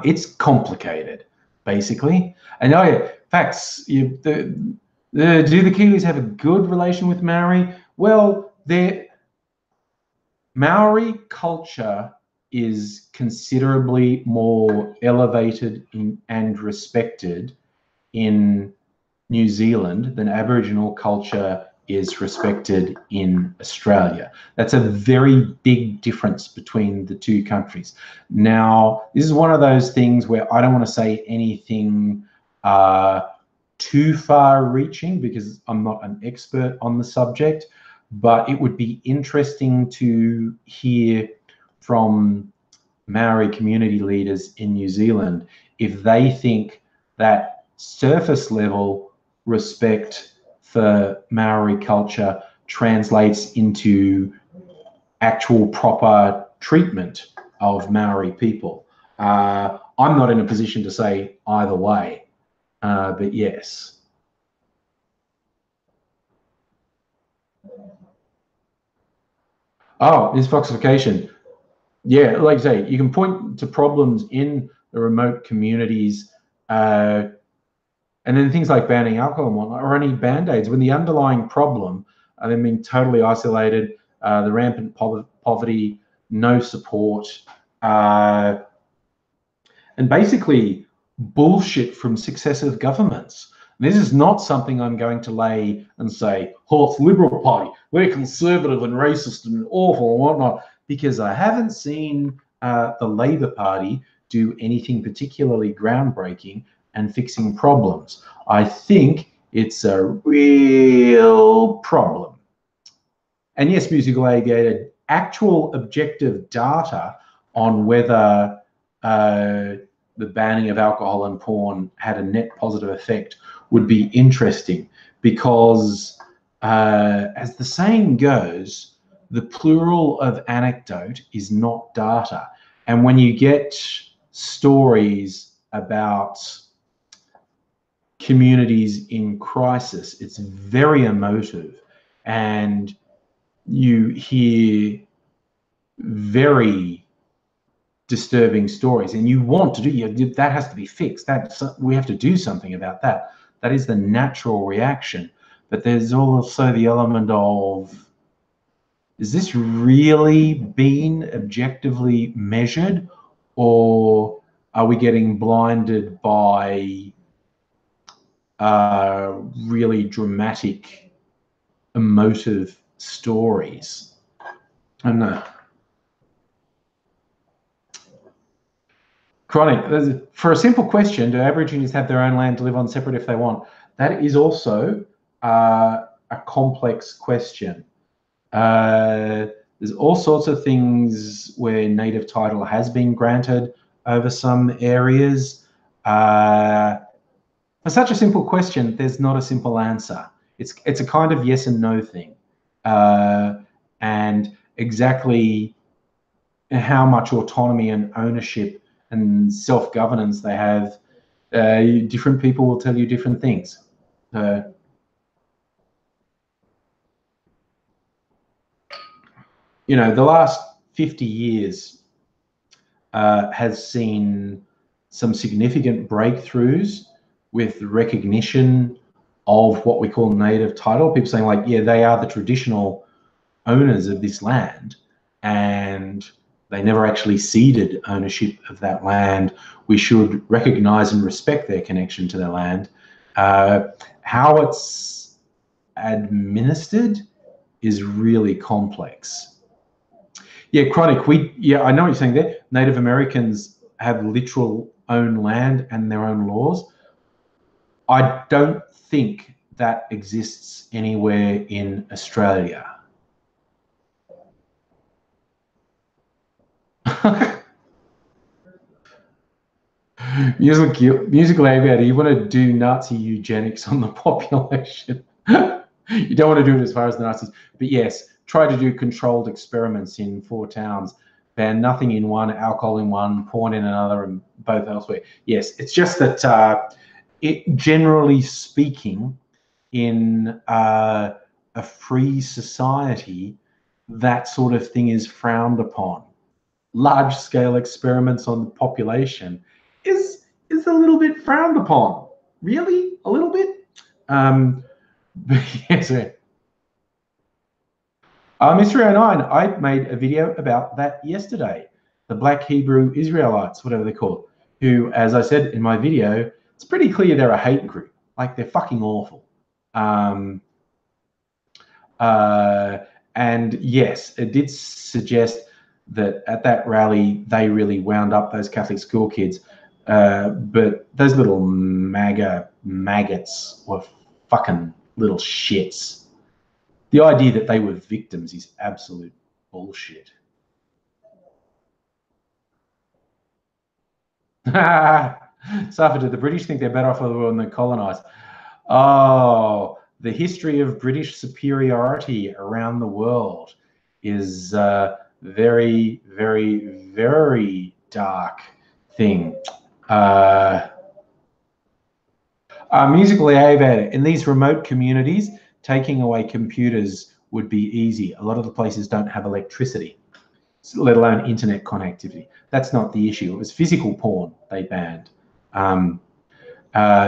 It's complicated, basically. And oh yeah, facts. Do the Kiwis have a good relation with Maori? Well, their Maori culture is considerably more elevated and respected in New Zealand than Aboriginal culture is respected in Australia. That's a very big difference between the two countries. Now, this is one of those things where I don't want to say anything too far-reaching because I'm not an expert on the subject, but it would be interesting to hear from Maori community leaders in New Zealand if they think that surface level respect for Maori culture translates into actual proper treatment of Maori people. I'm not in a position to say either way, but yes. Oh, this foxification. Yeah, like I say, you can point to problems in the remote communities, and then things like banning alcohol and whatnot are only band-aids when the underlying problem, them being totally isolated, the rampant poverty, no support, and basically bullshit from successive governments. This is not something I'm going to lay and say, oh, it's the Liberal Party, we're conservative and racist and awful and whatnot, because I haven't seen the Labor Party do anything particularly groundbreaking and fixing problems. I think it's a real problem. And yes, Musical Aviator, actual objective data on whether the banning of alcohol and porn had a net positive effect would be interesting because, as the saying goes, the plural of anecdote is not data. And when you get stories about communities in crisis, it's very emotive, and you hear very disturbing stories, and you want to do that. Has to be fixed. We have to do something about that. That is the natural reaction. But there's also the element of, is this really being objectively measured, or are we getting blinded by really dramatic, emotive stories? I don't know. Chronic, for a simple question, do Aborigines have their own land to live on separate if they want? That is also a complex question. There's all sorts of things where native title has been granted over some areas. For such a simple question, there's not a simple answer. It's a kind of yes and no thing. And exactly how much autonomy and ownership and self-governance they have, different people will tell you different things. You know, the last 50 years has seen some significant breakthroughs with recognition of what we call native title. People saying like, yeah, they are the traditional owners of this land, and they never actually ceded ownership of that land. We should recognize and respect their connection to their land. How it's administered is really complex. Yeah, Chronic, I know what you're saying there. Native Americans have literal own land and their own laws. I don't think that exists anywhere in Australia. Musical Aviator, you want to do Nazi eugenics on the population. You don't want to do it as far as the Nazis, but yes, try to do controlled experiments in 4 towns. ban nothing in one, alcohol in one, porn in another, and both elsewhere. Yes, it's just that it, generally speaking, in a free society, that sort of thing is frowned upon. Large-scale experiments on the population is a little bit frowned upon. Really, a little bit. But yes, Mystery 09, I made a video about that yesterday. The Black Hebrew Israelites, whatever they're called, who, as I said in my video, it's pretty clear they're a hate group. Like, they're fucking awful. And yes, it did suggest that at that rally, they really wound up those Catholic school kids. But those little MAGA maggots were fucking little shits. The idea that they were victims is absolute bullshit. Suffer, did the British think they're better off with the world than colonized? Oh, the history of British superiority around the world is very, very, very dark thing. Musically elevated. In these remote communities, taking away computers would be easy. A lot of the places don't have electricity, let alone internet connectivity. That's not the issue. It was physical porn they banned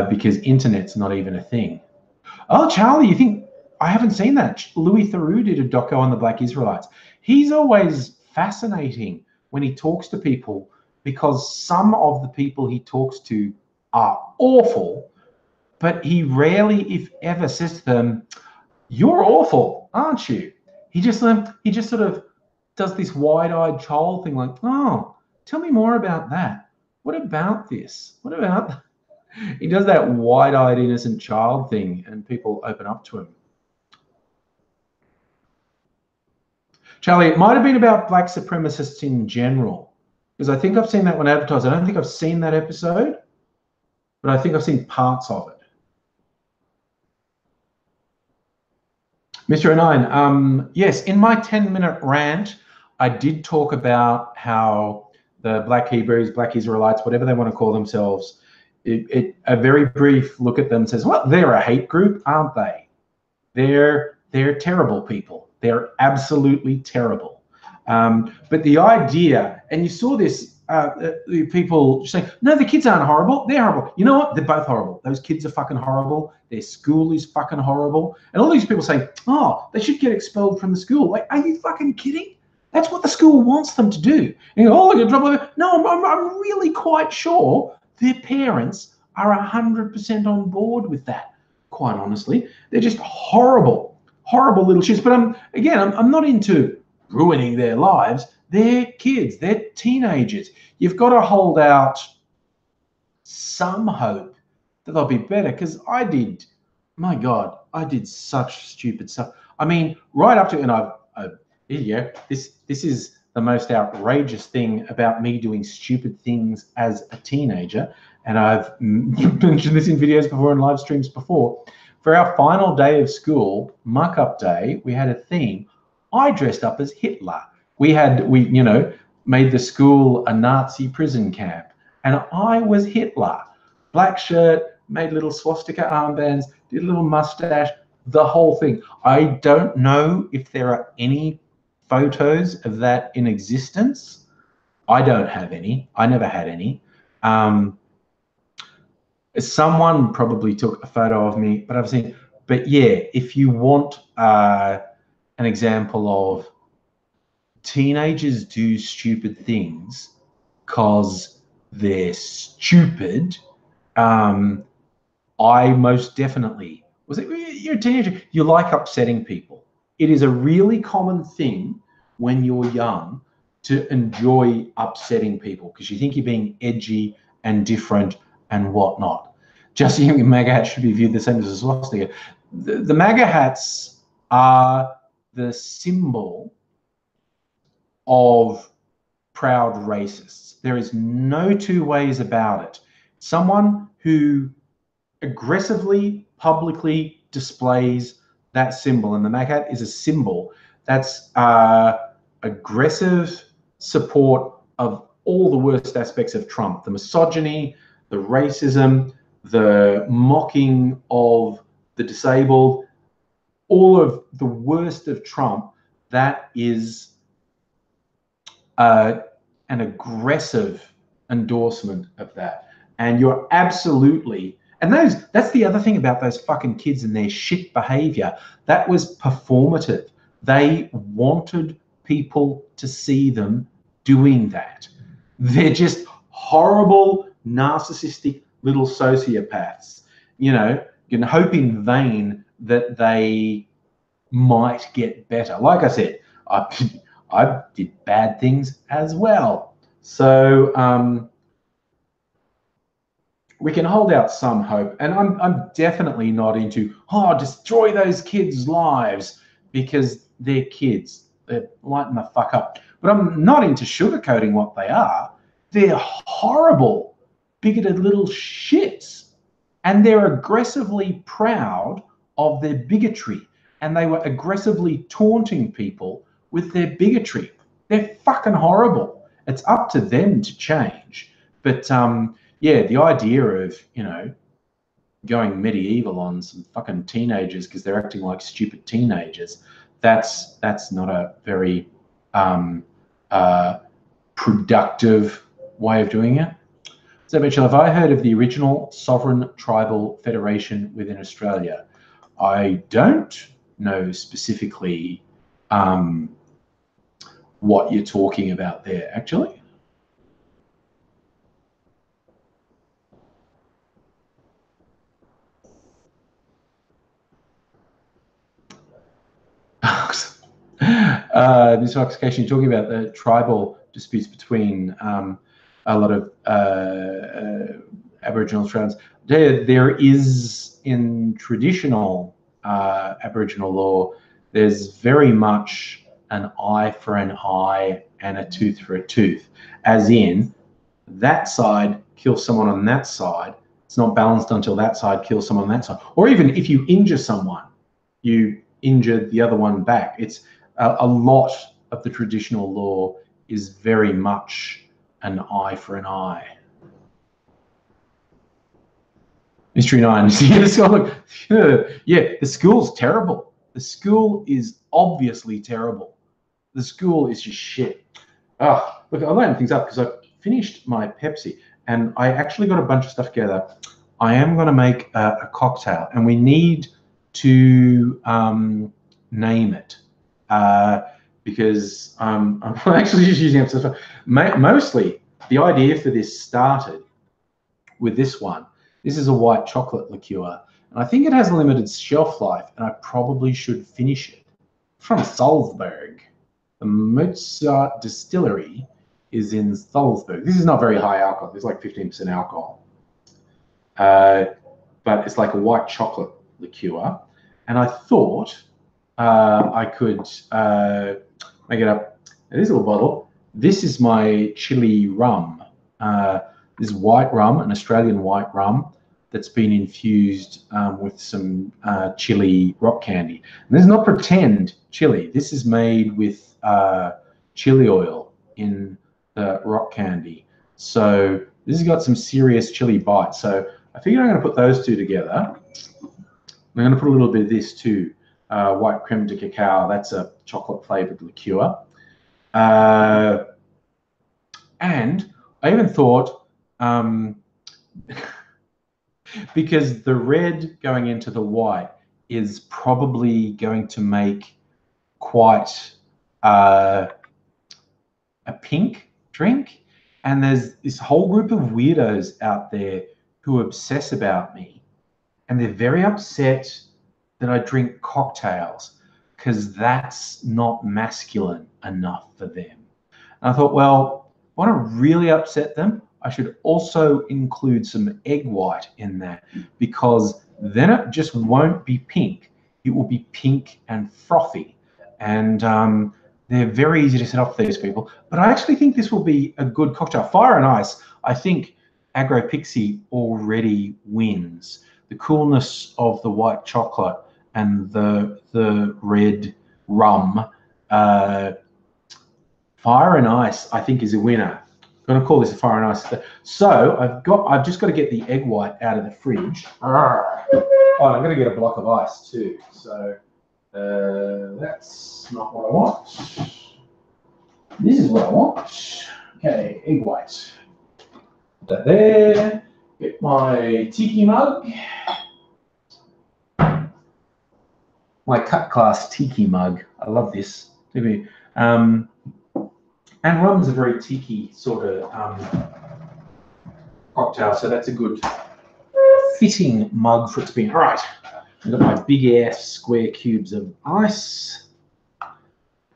because internet's not even a thing. Oh, Charlie, you think I haven't seen that? Louis Theroux did a doco on the Black Israelites. He's always fascinating when he talks to people because some of the people he talks to are awful, but he rarely, if ever, says to them, "You're awful, aren't you?" He just sort of does this wide-eyed child thing, like, "Oh, tell me more about that. What about this? What about that?" He does that wide-eyed innocent child thing, and people open up to him. Charlie, it might have been about black supremacists in general, because I think I've seen that one advertised. I don't think I've seen that episode, but I think I've seen parts of it. Mr. O'Nine, yes, in my 10-minute rant, I did talk about how the Black Hebrews, Black Israelites, whatever they want to call themselves, a very brief look at them says, well, they're a hate group, aren't they? They're terrible people. They're absolutely terrible. But the idea, and you saw this, people saying, no, the kids aren't horrible. They're horrible. You know what? They're both horrible. Those kids are fucking horrible. Their school is fucking horrible. And all these people say, oh, they should get expelled from the school. Like, are you fucking kidding? That's what the school wants them to do. And you go, oh, I got trouble. No, I'm really quite sure their parents are 100% on board with that. Quite honestly, they're just horrible, horrible little shits. But I'm not into ruining their lives. They're kids, they're teenagers. You've got to hold out some hope that they'll be better, because I did such stupid stuff. I mean, right up to, and yeah, this is the most outrageous thing about me doing stupid things as a teenager, and I've mentioned this in videos before and live streams before. For our final day of school, muck-up day, we had a theme. I dressed up as Hitler. We made the school a Nazi prison camp, and I was Hitler. Black shirt, made little swastika armbands, did a little mustache, the whole thing. I don't know if there are any photos of that in existence. I don't have any. I never had any. Someone probably took a photo of me, but I've seen. But yeah, if you want an example of teenagers do stupid things because they're stupid, I most definitely was it. You're a teenager. You like upsetting people. It is a really common thing when you're young to enjoy upsetting people because you think you're being edgy and different and whatnot. Just so MAGA hats should be viewed the same as a swastika. The MAGA hats are the symbol of proud racists. There is no two ways about it. Someone who aggressively, publicly displays that symbol, and the MAGA hat is a symbol that's aggressive, support of all the worst aspects of Trump, the misogyny, the racism, the mocking of the disabled, all of the worst of Trump. That is an aggressive endorsement of that. And you're absolutely, and that's the other thing about those fucking kids and their shit behavior. That was performative. They wanted people to see them doing that. They're just horrible, narcissistic little sociopaths. You know, you can hope in vain that they might get better. Like I said, I did bad things as well. So we can hold out some hope. And I'm definitely not into, oh, destroy those kids' lives, because they're kids. They're lighten the fuck up. But I'm not into sugarcoating what they are. They're horrible, bigoted little shits. And they're aggressively proud of their bigotry. And they were aggressively taunting people with their bigotry. They're fucking horrible. It's up to them to change. But yeah, the idea of, you know, going medieval on some fucking teenagers because they're acting like stupid teenagers, that's not a very productive way of doing it. So, Mitchell, have I heard of the original sovereign tribal federation within Australia? I don't know specifically what you're talking about there, actually. This application, you're talking about the tribal disputes between a lot of Aboriginal Australians. There is, in traditional Aboriginal law, there's very much an eye for an eye and a tooth for a tooth, as in that side kills someone on that side. It's not balanced until that side kills someone on that side. Or even if you injure someone, you injure the other one back. It's a lot of the traditional law is very much an eye for an eye. Mystery 9. Yeah, the school, look, yeah, the school's terrible. The school is obviously terrible. The school is just shit. Oh, look, I lined things up because I finished my Pepsi and I actually got a bunch of stuff together. I am going to make a cocktail, and we need to name it because I'm actually just using it. Mostly, the idea for this started with this one. This is a white chocolate liqueur, and I think it has a limited shelf life, and I probably should finish it. From Salzburg. The Mozart Distillery is in Salzburg. This is not very high alcohol. It's like 15% alcohol. But it's like a white chocolate liqueur. And I thought I could make it up. Now, this little bottle. This is my chili rum. This is white rum, an Australian white rum that's been infused with some chili rock candy. And this is not pretend chili. This is made with chili oil in the rock candy. So this has got some serious chili bite. So I figured I'm going to put those two together. I'm going to put a little bit of this too. White creme de cacao. That's a chocolate flavored liqueur. And I even thought, because the red going into the white is probably going to make quite a pink drink. And there's this whole group of weirdos out there who obsess about me. And they're very upset that I drink cocktails because that's not masculine enough for them. And I thought, well, I want to really upset them. I should also include some egg white in that, because then it just won't be pink. It will be pink and frothy. And they're very easy to set off these people. But I actually think this will be a good cocktail. Fire and Ice, I think Agro Pixie already wins. The coolness of the white chocolate and the red rum. Fire and ice, I think, is a winner. I'm going to call this a fire and ice. So I've just got to get the egg white out of the fridge. Oh, I'm going to get a block of ice too. So that's not what I want. This is what I want. Okay, egg white. Put that there. Get my tiki mug. My cut glass tiki mug. I love this. And rum's a very tiki sort of cocktail, so that's a good fitting mug for it to be in. All right, I've got my big ass square cubes of ice.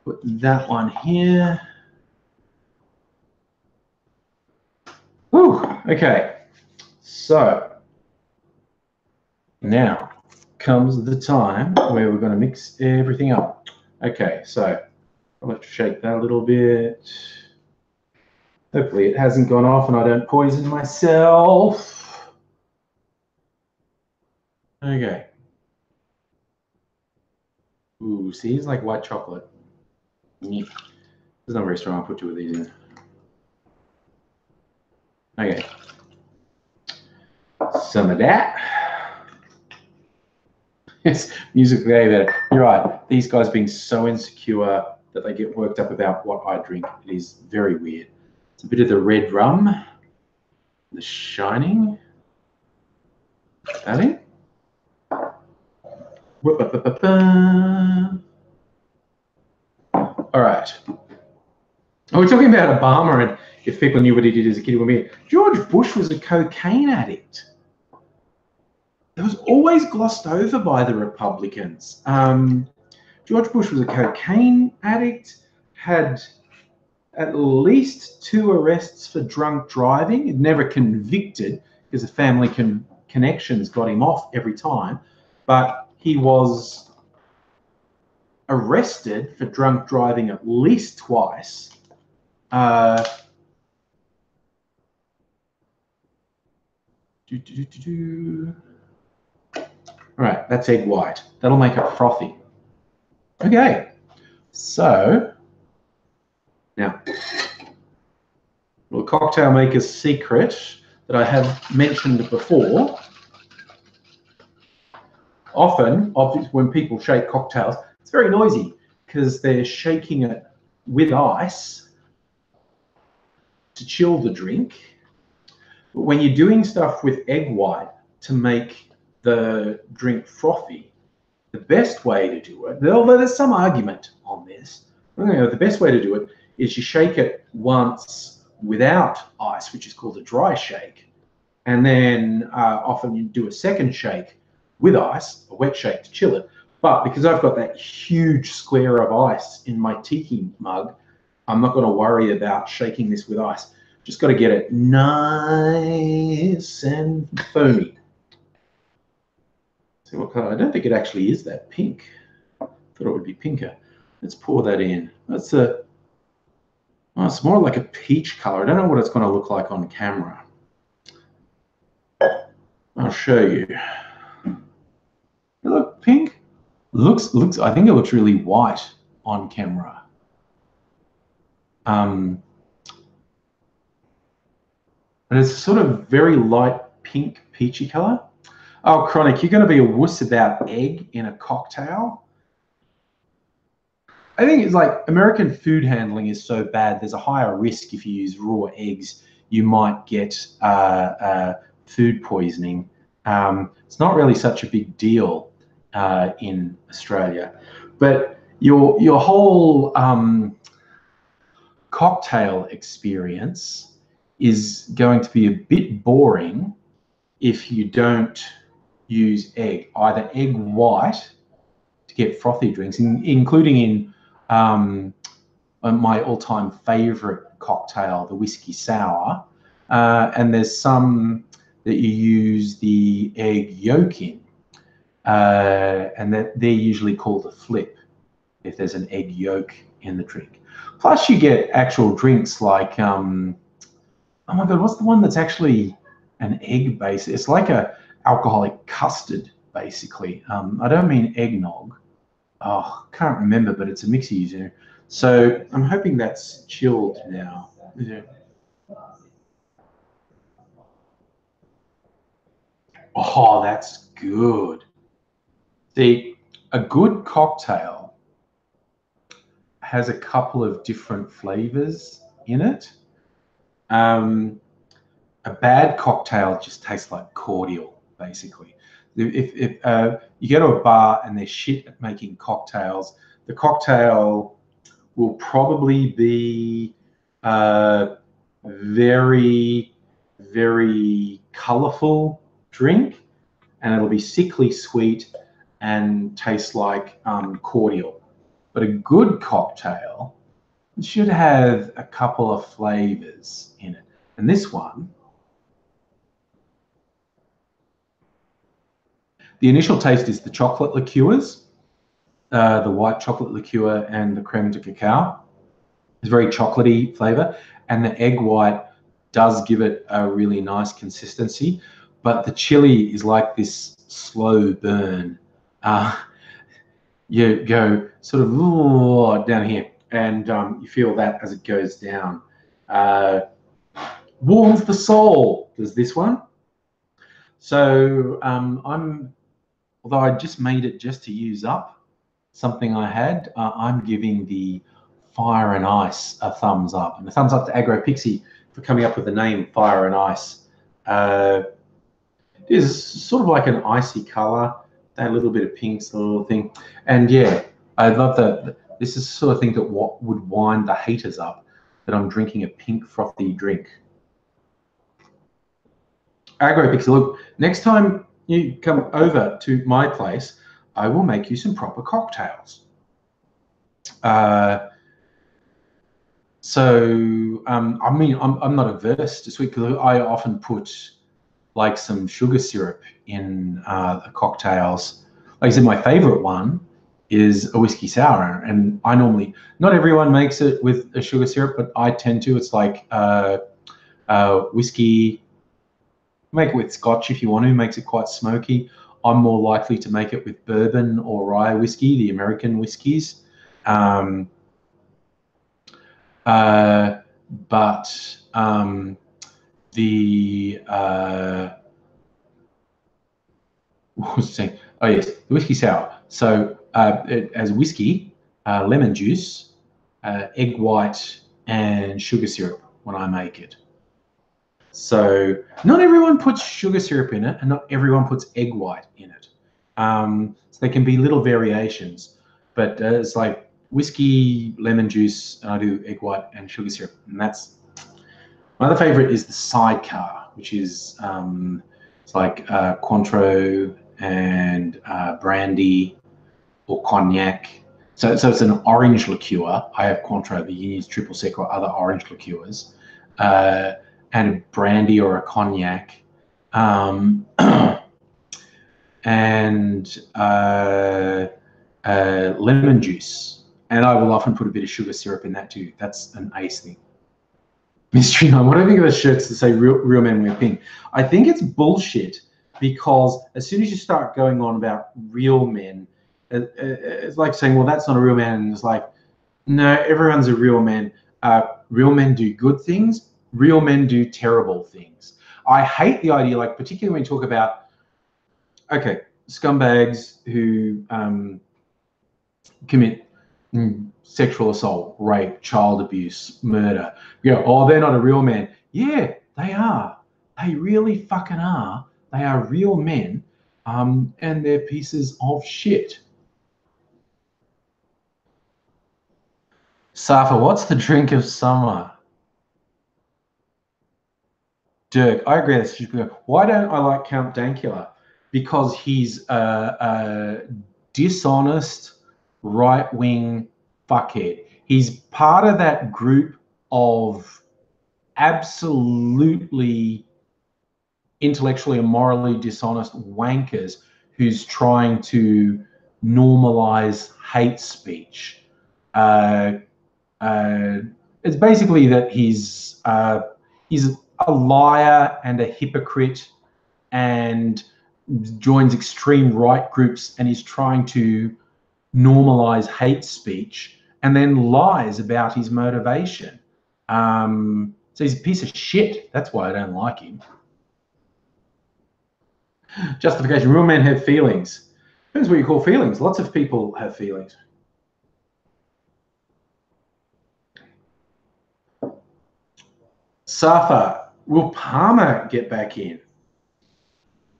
Put that one here. Whew, okay, so now comes the time where we're going to mix everything up. Okay, so I'll have to shake that a little bit. Hopefully it hasn't gone off and I don't poison myself. Okay. Ooh, see, it's like white chocolate. It's not very strong. I'll put 2 of these in. Okay. Some of that. It's musically better. You're right. These guys being so insecure that they get worked up about what I drink. It is very weird. It's a bit of the red rum, the shining. That it? All right. We're talking about Obama, and if people knew what he did as a kid, George Bush was a cocaine addict. It was always glossed over by the Republicans. George Bush was a cocaine addict, had at least 2 arrests for drunk driving, never convicted because the family connections got him off every time, but he was arrested for drunk driving at least twice. All right, that's egg white. That'll make it frothy. Okay, so now, little cocktail maker's secret that I have mentioned before. Often, when people shake cocktails, it's very noisy because they're shaking it with ice to chill the drink. But when you're doing stuff with egg white to make the drink frothy, the best way to do it, although there's some argument on this, the best way to do it is you shake it once without ice, which is called a dry shake, and then often you do a second shake with ice, a wet shake to chill it. But because I've got that huge square of ice in my tiki mug, I'm not going to worry about shaking this with ice. Just got to get it nice and foamy. See what color? I don't think it actually is that pink. I thought it would be pinker. Let's pour that in. That's a. Oh, it's more like a peach color. I don't know what it's going to look like on camera. I'll show you. Look, pink. Looks. I think it looks really white on camera. But it's sort of very light pink, peachy color. Oh, Chronic, you're going to be a wuss about egg in a cocktail. I think it's like American food handling is so bad. There's a higher risk if you use raw eggs. You might get food poisoning. It's not really such a big deal in Australia, but your whole cocktail experience is going to be a bit boring if you don't use either egg white to get frothy drinks, including in my all-time favorite cocktail, the whiskey sour, and there's some that you use the egg yolk in, and that they're usually called a flip if there's an egg yolk in the drink. Plus you get actual drinks like, oh my God, what's the one that's actually an egg base? It's like a alcoholic custard, basically. I don't mean eggnog. Oh, can't remember, but it's a mix you use. So I'm hoping that's chilled now. Yeah. Oh, that's good. See, a good cocktail has a couple of different flavors in it. A bad cocktail just tastes like cordial, basically. If you go to a bar and they're shit at making cocktails, the cocktail will probably be very, very colorful drink, and it'll be sickly sweet and taste like cordial. But a good cocktail should have a couple of flavors in it. And this one, the initial taste is the chocolate liqueurs, the white chocolate liqueur and the creme de cacao. It's very chocolatey flavor, and the egg white does give it a really nice consistency, but the chili is like this slow burn. You go sort of down here, and you feel that as it goes down. Warms the soul, does this one. So although I just made it just to use up something I had, I'm giving the Fire and Ice a thumbs up. And a thumbs up to AngryAussie for coming up with the name Fire and Ice. It is sort of like an icy color, that little bit of pink, sort of little thing. And yeah, I love that. This is the sort of thing that would wind the haters up, that I'm drinking a pink frothy drink. AngryAussie, look, next time you come over to my place, I will make you some proper cocktails. So I mean, I'm not averse to sweet, because I often put like some sugar syrup in the cocktails. Like I said, my favorite one is a whiskey sour, and I normally, not everyone makes it with a sugar syrup, but I tend to. It's like whiskey. Make it with scotch if you want to, makes it quite smoky. I'm more likely to make it with bourbon or rye whiskey, the American whiskies. But the what was I saying? Oh yes, the whiskey sour. So as whiskey, lemon juice, egg white, and sugar syrup when I make it. So not everyone puts sugar syrup in it, and not everyone puts egg white in it. So there can be little variations, but it's like whiskey, lemon juice, and I do egg white and sugar syrup. And that's my other favorite is the sidecar, which is it's like Cointreau and brandy or cognac. So it's an orange liqueur. I have Cointreau, but you use triple sec or other orange liqueurs. And a brandy or a cognac, and lemon juice. And I will often put a bit of sugar syrup in that too. That's an ace thing. Mystery Nine, what do I think of the shirts that say real men wear pink? I think it's bullshit, because as soon as you start going on about real men, it's like saying, well, that's not a real man. And it's like, no, everyone's a real man. Real men do good things. Real men do terrible things. I hate the idea, like particularly when you talk about, okay, scumbags who commit sexual assault, rape, child abuse, murder. You know, oh, they're not a real man. Yeah, they are. They really fucking are. They are real men, and they're pieces of shit. Safa, what's the drink of summer? Dirk, I agree. That's why don't I like Count Dankula? Because he's a dishonest right-wing fuckhead. He's part of that group of absolutely intellectually and morally dishonest wankers who's trying to normalize hate speech. It's basically that he's a liar and a hypocrite, and joins extreme right groups, and he's trying to normalize hate speech and then lies about his motivation. So he's a piece of shit. That's why I don't like him. Justification. Real men have feelings. Depends what you call feelings. Lots of people have feelings. Safa, will Palmer get back in?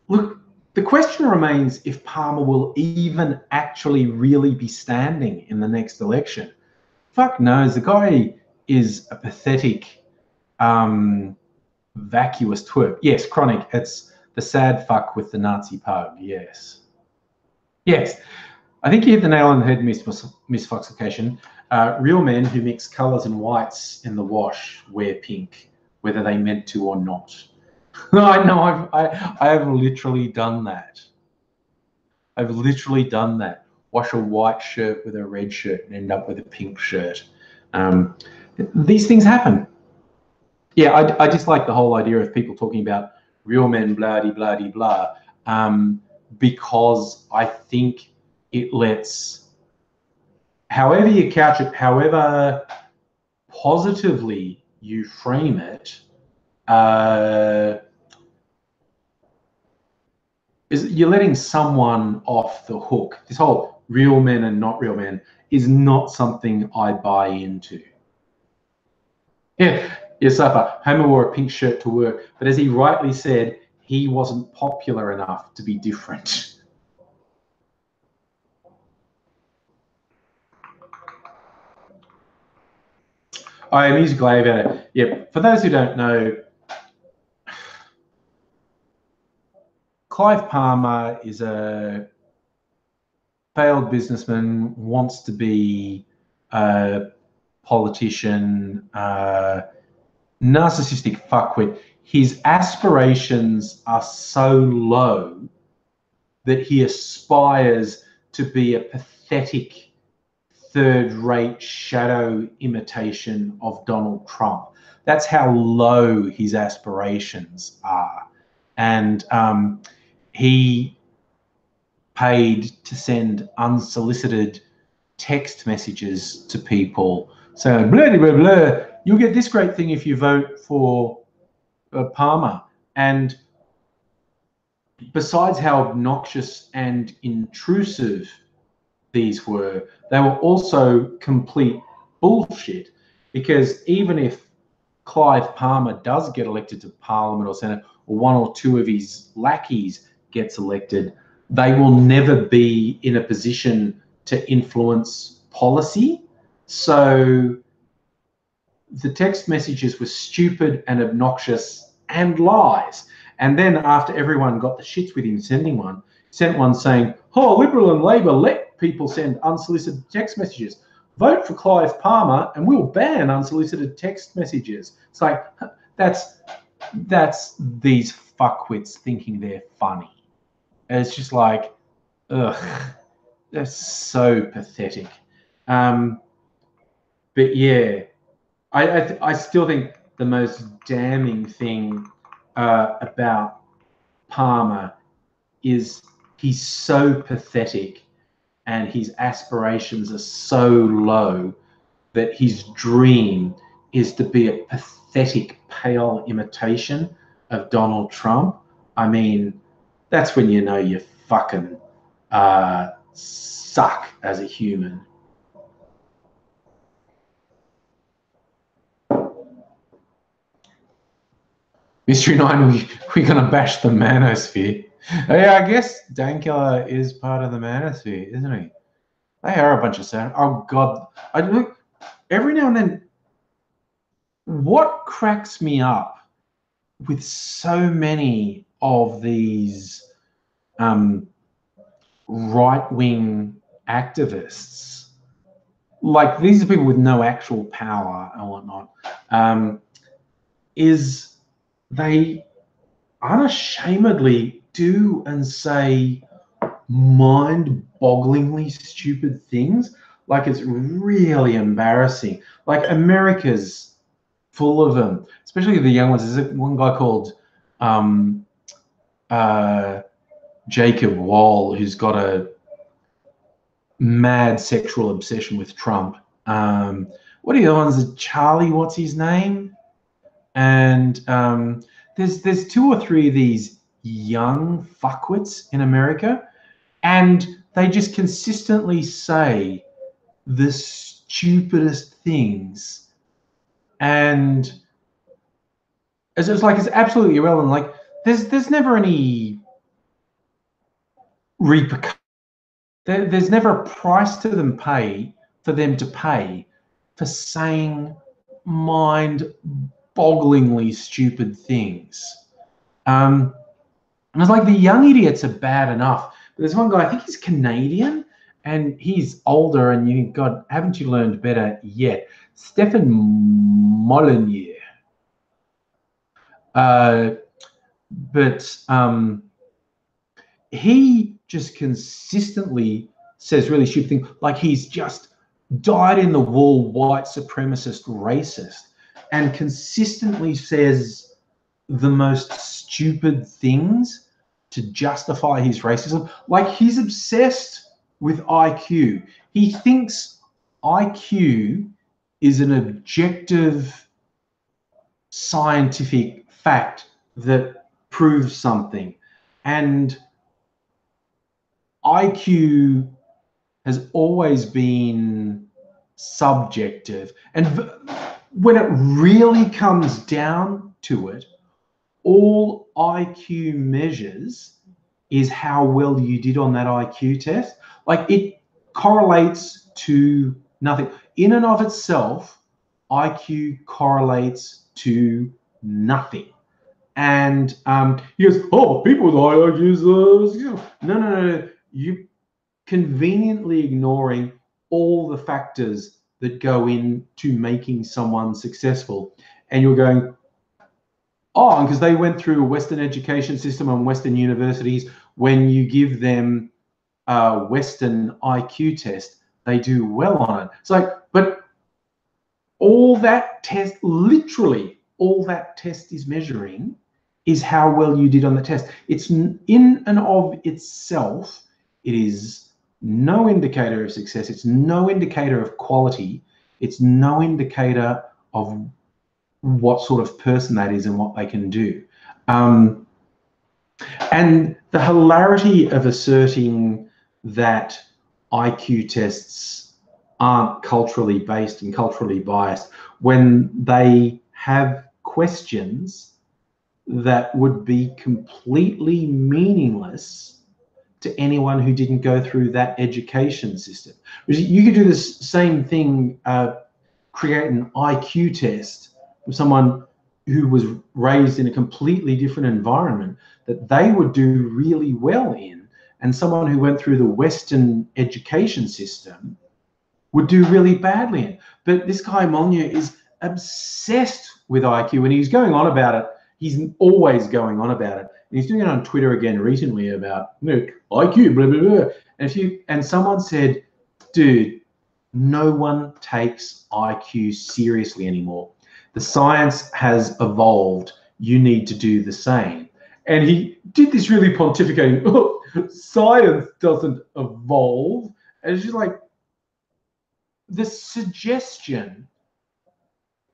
Look, the question remains if Palmer will even actually really be standing in the next election. Fuck knows. The guy is a pathetic, vacuous twerp. Yes, chronic. It's the sad fuck with the Nazi pug. Yes. Yes. I think you hit the nail on the head, Miss Foxification. Real men who mix colours and whites in the wash wear pink, whether they meant to or not. I know, I have literally done that. I've literally done that. Wash a white shirt with a red shirt and end up with a pink shirt. These things happen. Yeah, I dislike the whole idea of people talking about real men, blah-de-blah-de-blah, because I think it lets, however you couch it, however positively you frame it, you're letting someone off the hook. This whole real men and not real men is not something I buy into. Yeah, Safa, Homer wore a pink shirt to work, but as he rightly said, he wasn't popular enough to be different. Musical Aviator. Yeah, for those who don't know, Clive Palmer is a failed businessman, wants to be a politician, narcissistic fuckwit. His aspirations are so low that he aspires to be a pathetic, third-rate shadow imitation of Donald Trump. That's how low his aspirations are. And he paid to send unsolicited text messages to people saying, blah, blah, blah, you'll get this great thing if you vote for Palmer. And besides how obnoxious and intrusive these were, they were also complete bullshit, because even if Clive Palmer does get elected to Parliament or Senate, or one or two of his lackeys gets elected, they will never be in a position to influence policy. So the text messages were stupid and obnoxious and lies. And then after everyone got the shits with him sent one saying, oh, Liberal and Labor let people send unsolicited text messages. Vote for Clive Palmer and we'll ban unsolicited text messages. It's like, that's these fuckwits thinking they're funny. And it's just like, ugh, that's so pathetic. But yeah, I still think the most damning thing about Palmer is he's so pathetic and his aspirations are so low that his dream is to be a pathetic, pale imitation of Donald Trump. I mean, that's when you know you fucking suck as a human. Mystery 9, we're going to bash the manosphere. Oh, yeah, I guess Dankiller is part of the manosphere, isn't he? They are a bunch of sound. Oh, God. I look, every now and then, what cracks me up with so many of these right-wing activists, like these are people with no actual power and whatnot, is they unashamedly do and say mind-bogglingly stupid things. Like, it's really embarrassing. Like, America's full of them, especially the young ones. There's one guy called Jacob Wall who's got a mad sexual obsession with Trump. What are the other ones? Charlie, what's his name? And there's 2 or 3 of these young fuckwits in America, and they just consistently say the stupidest things, and it's like it's absolutely irrelevant. Like there's never any repercussion. There's never a price to them for them to pay for saying mind-bogglingly stupid things. And it's like the young idiots are bad enough. But there's one guy, I think he's Canadian, and he's older, and you, God, haven't you learned better yet? Stephen Molyneux. But he just consistently says really stupid things, like he's just dyed-in-the-wool white supremacist racist, and consistently says the most stupid things to justify his racism. Like, he's obsessed with IQ. He thinks IQ is an objective scientific fact that proves something, and IQ has always been subjective. And when it really comes down to it, all IQ measures is how well you did on that IQ test. Like, it correlates to nothing. In and of itself, IQ correlates to nothing. And he goes, oh, people with high IQs, no. You conveniently ignoring all the factors that go into making someone successful. And you're going, oh, and because they went through a Western education system and Western universities, when you give them a Western IQ test, they do well on it. It's like, but all that test, literally all that test is measuring is how well you did on the test. It's in and of itself, it is no indicator of success. It's no indicator of quality. It's no indicator of what sort of person that is and what they can do. And the hilarity of asserting that IQ tests aren't culturally based and culturally biased when they have questions that would be completely meaningless to anyone who didn't go through that education system. You could do the same thing, create an IQ test for someone who was raised in a completely different environment that they would do really well in, and someone who went through the Western education system would do really badly in. But this guy Molyneux is obsessed with IQ, and he's going on about it. He's always going on about it. And he's doing it on Twitter again recently about IQ, blah, blah, blah. And someone said, dude, no one takes IQ seriously anymore. The science has evolved. You need to do the same. And he did this really pontificating, oh, science doesn't evolve. And it's just like the suggestion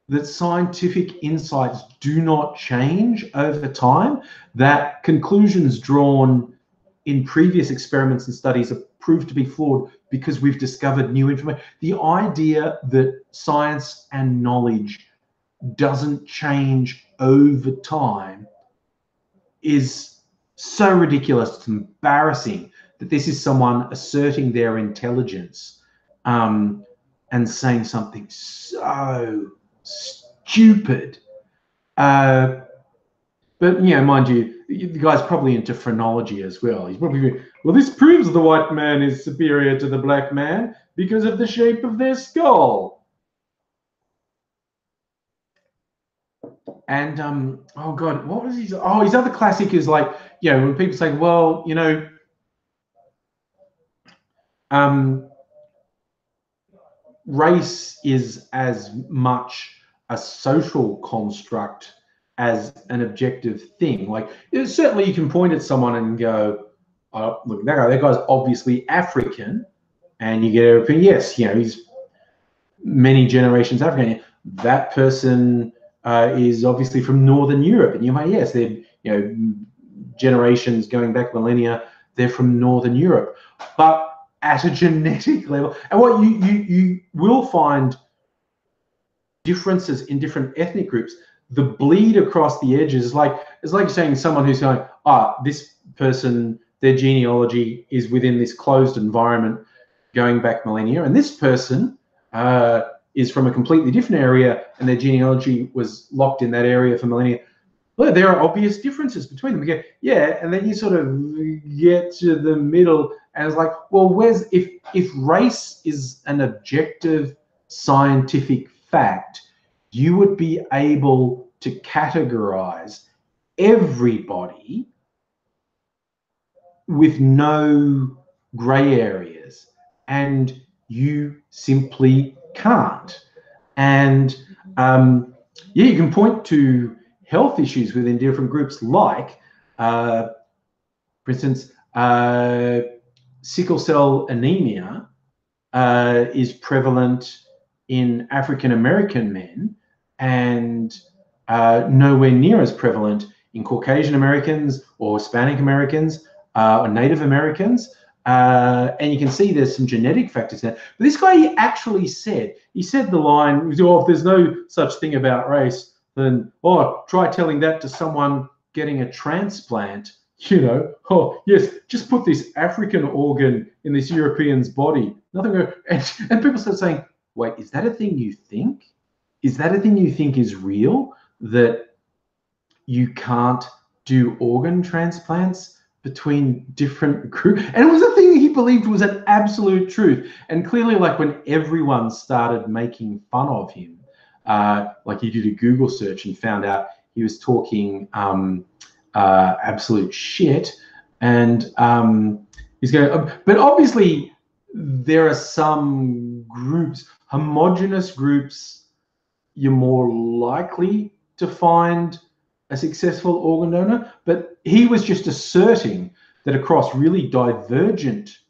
that scientific insights do not change over time, that conclusions drawn in previous experiments and studies are proved to be flawed because we've discovered new information. The idea that science and knowledge doesn't change over time is so ridiculous. It's embarrassing that this is someone asserting their intelligence and saying something so stupid. But, mind you, the guy's probably into phrenology as well. He's probably, well, this proves the white man is superior to the black man because of the shape of their skull. And, oh God, what was his, oh, his other classic is like, when people say, well, race is as much a social construct as an objective thing. Like, certainly you can point at someone and go, oh, look, that guy's obviously African, and you get an opinion, yes, many generations African. That person is obviously from Northern Europe, and you might, yes, they're, generations going back millennia, they're from Northern Europe. But at a genetic level, and what you will find differences in different ethnic groups. The bleed across the edges is like, it's like saying someone who's going, this person, their genealogy is within this closed environment going back millennia, and this person is from a completely different area and their genealogy was locked in that area for millennia. Well, there are obvious differences between them. You go, yeah, and then you sort of get to the middle and it's like, well, if race is an objective scientific fact, you would be able to categorize everybody with no gray areas, and you simply can't. And you can point to health issues within different groups, like, for instance, sickle cell anemia is prevalent in African American men and nowhere near as prevalent in Caucasian Americans or Hispanic Americans or Native Americans. And you can see there's some genetic factors there. But this guy, he actually said the line, if there's no such thing about race, then, try telling that to someone getting a transplant, yes, just put this African organ in this European's body. Nothing. And people start saying, wait, is that a thing you think? Is that a thing you think is real, that you can't do organ transplants between different groups? And it was a thing he believed was an absolute truth. And clearly, like, when everyone started making fun of him, like, he did a Google search and found out he was talking absolute shit. And he's going, but obviously there are some groups, homogenous groups, you're more likely to find a successful organ donor. But he was just asserting that across really divergent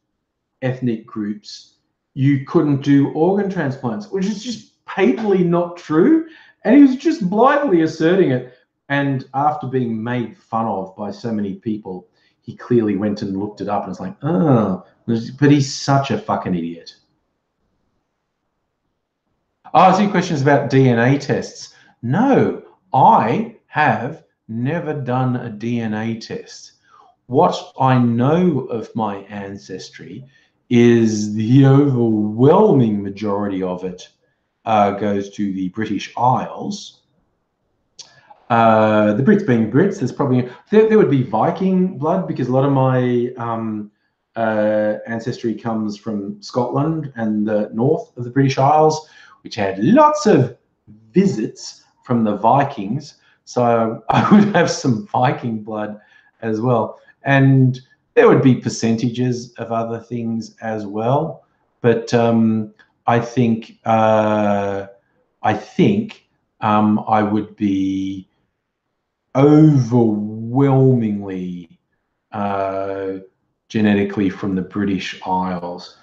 ethnic groups, you couldn't do organ transplants, which is just patently not true. And he was just blithely asserting it. And after being made fun of by so many people, he clearly went and looked it up and was like, but he's such a fucking idiot. I see questions about DNA tests. No, I have never done a DNA test. What I know of my ancestry is the overwhelming majority of it goes to the British Isles. The Brits being Brits, there's probably, there would be Viking blood, because a lot of my ancestry comes from Scotland and the north of the British Isles, which had lots of visits from the Vikings. So I would have some Viking blood as well. And there would be percentages of other things as well. But I think I would be overwhelmingly genetically from the British Isles.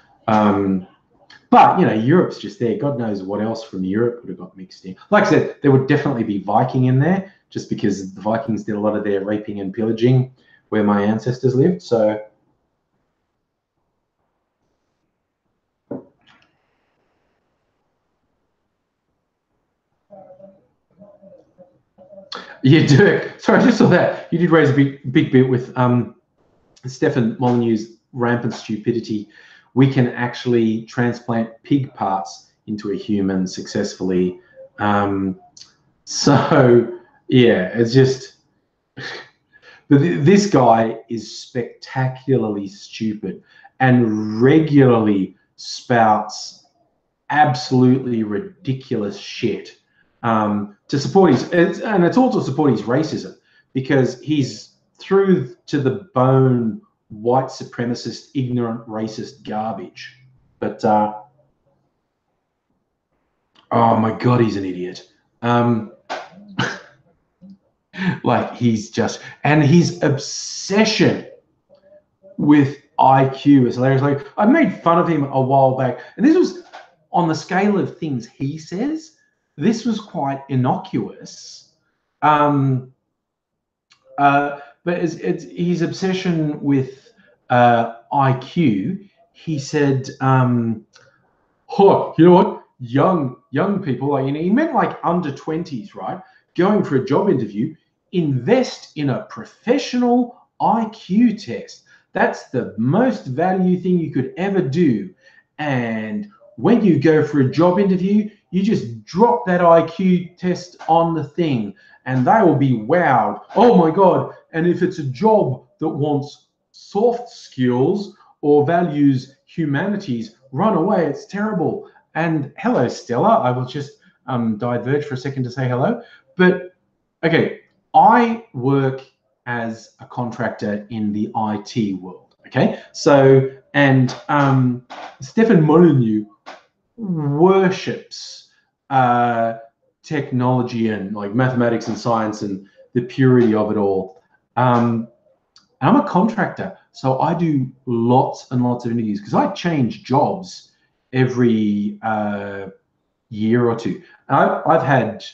But, Europe's just there. God knows what else from Europe would have got mixed in. Like I said, there would definitely be Viking in there, just because the Vikings did a lot of their raping and pillaging where my ancestors lived. So, yeah, Dirk. Sorry, I just saw that. You did raise a big bit with Stefan Molyneux's rampant stupidity. We can actually transplant pig parts into a human successfully. So, yeah, it's just... But this guy is spectacularly stupid and regularly spouts absolutely ridiculous shit to support his... And it's all to support his racism, because he's through to the bone white supremacist, ignorant, racist garbage. But oh my God, he's an idiot. Like, he's just, and his obsession with IQ is hilarious. Like, I made fun of him a while back, and this was on the scale of things he says, this was quite innocuous. But it's his obsession with IQ. He said, "Oh, you know what? Young people, like, he meant like under 20s, right? Going for a job interview, invest in a professional IQ test. That's the most value thing you could ever do. And when you go for a job interview, you just drop that IQ test on the thing, and they will be wowed. Oh my God. And if it's a job that wants soft skills or values humanities, run away. It's terrible." And hello, Stella. I will just diverge for a second to say hello. But okay, I work as a contractor in the IT world. Okay, so, and Stefan Molyneux worships technology and like mathematics and science and the purity of it all. I'm a contractor, so I do lots and lots of interviews because I change jobs every year or two. I've had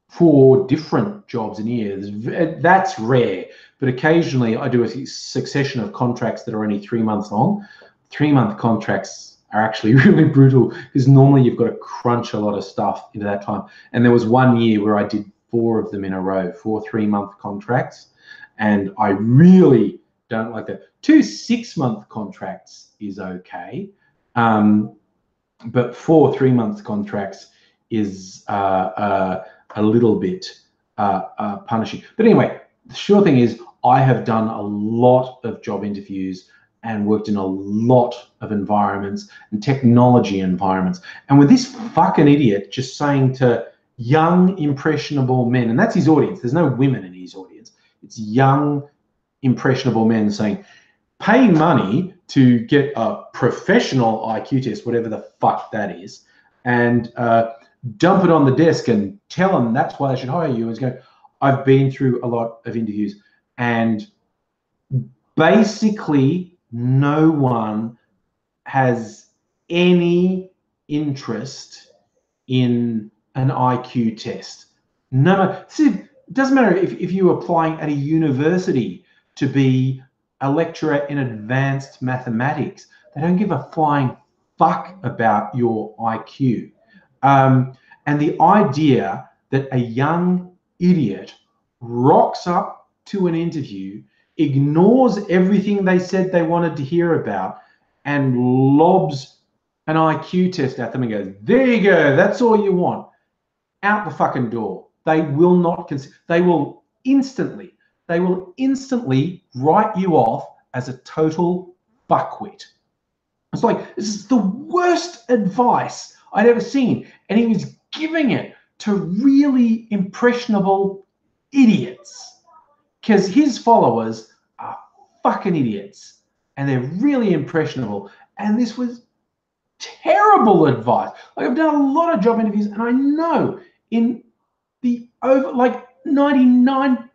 4 different jobs in years. That's rare, but occasionally I do a succession of contracts that are only 3 months long. 3-month contracts are actually really brutal because normally you've got to crunch a lot of stuff into that time. And there was 1 year where I did 4 of them in a row, 4 3-month contracts, and I really don't like that. 2 6-month contracts is okay, but 4 3-month contracts is a little bit punishing. But anyway, the sure thing is I have done a lot of job interviews and worked in a lot of environments and technology environments. And with this fucking idiot just saying to young, impressionable men, and that's his audience, there's no women in his audience, it's young, impressionable men saying, pay money to get a professional IQ test, whatever the fuck that is, and dump it on the desk and tell them that's why they should hire you. I've been through a lot of interviews, and basically no one has any interest in an IQ test. No, see, it doesn't matter if you're applying at a university to be a lecturer in advanced mathematics. They don't give a flying fuck about your IQ. And the idea that a young idiot rocks up to an interview, ignores everything they said they wanted to hear about, and lobs an IQ test at them and goes, there you go, that's all you want, out the fucking door. They will not consider, they will instantly write you off as a total fuckwit. It's like, this is the worst advice I'd ever seen. And he was giving it to really impressionable idiots because his followers are fucking idiots and they're really impressionable. And this was terrible advice. Like, I've done a lot of job interviews, and I know in the over like 99%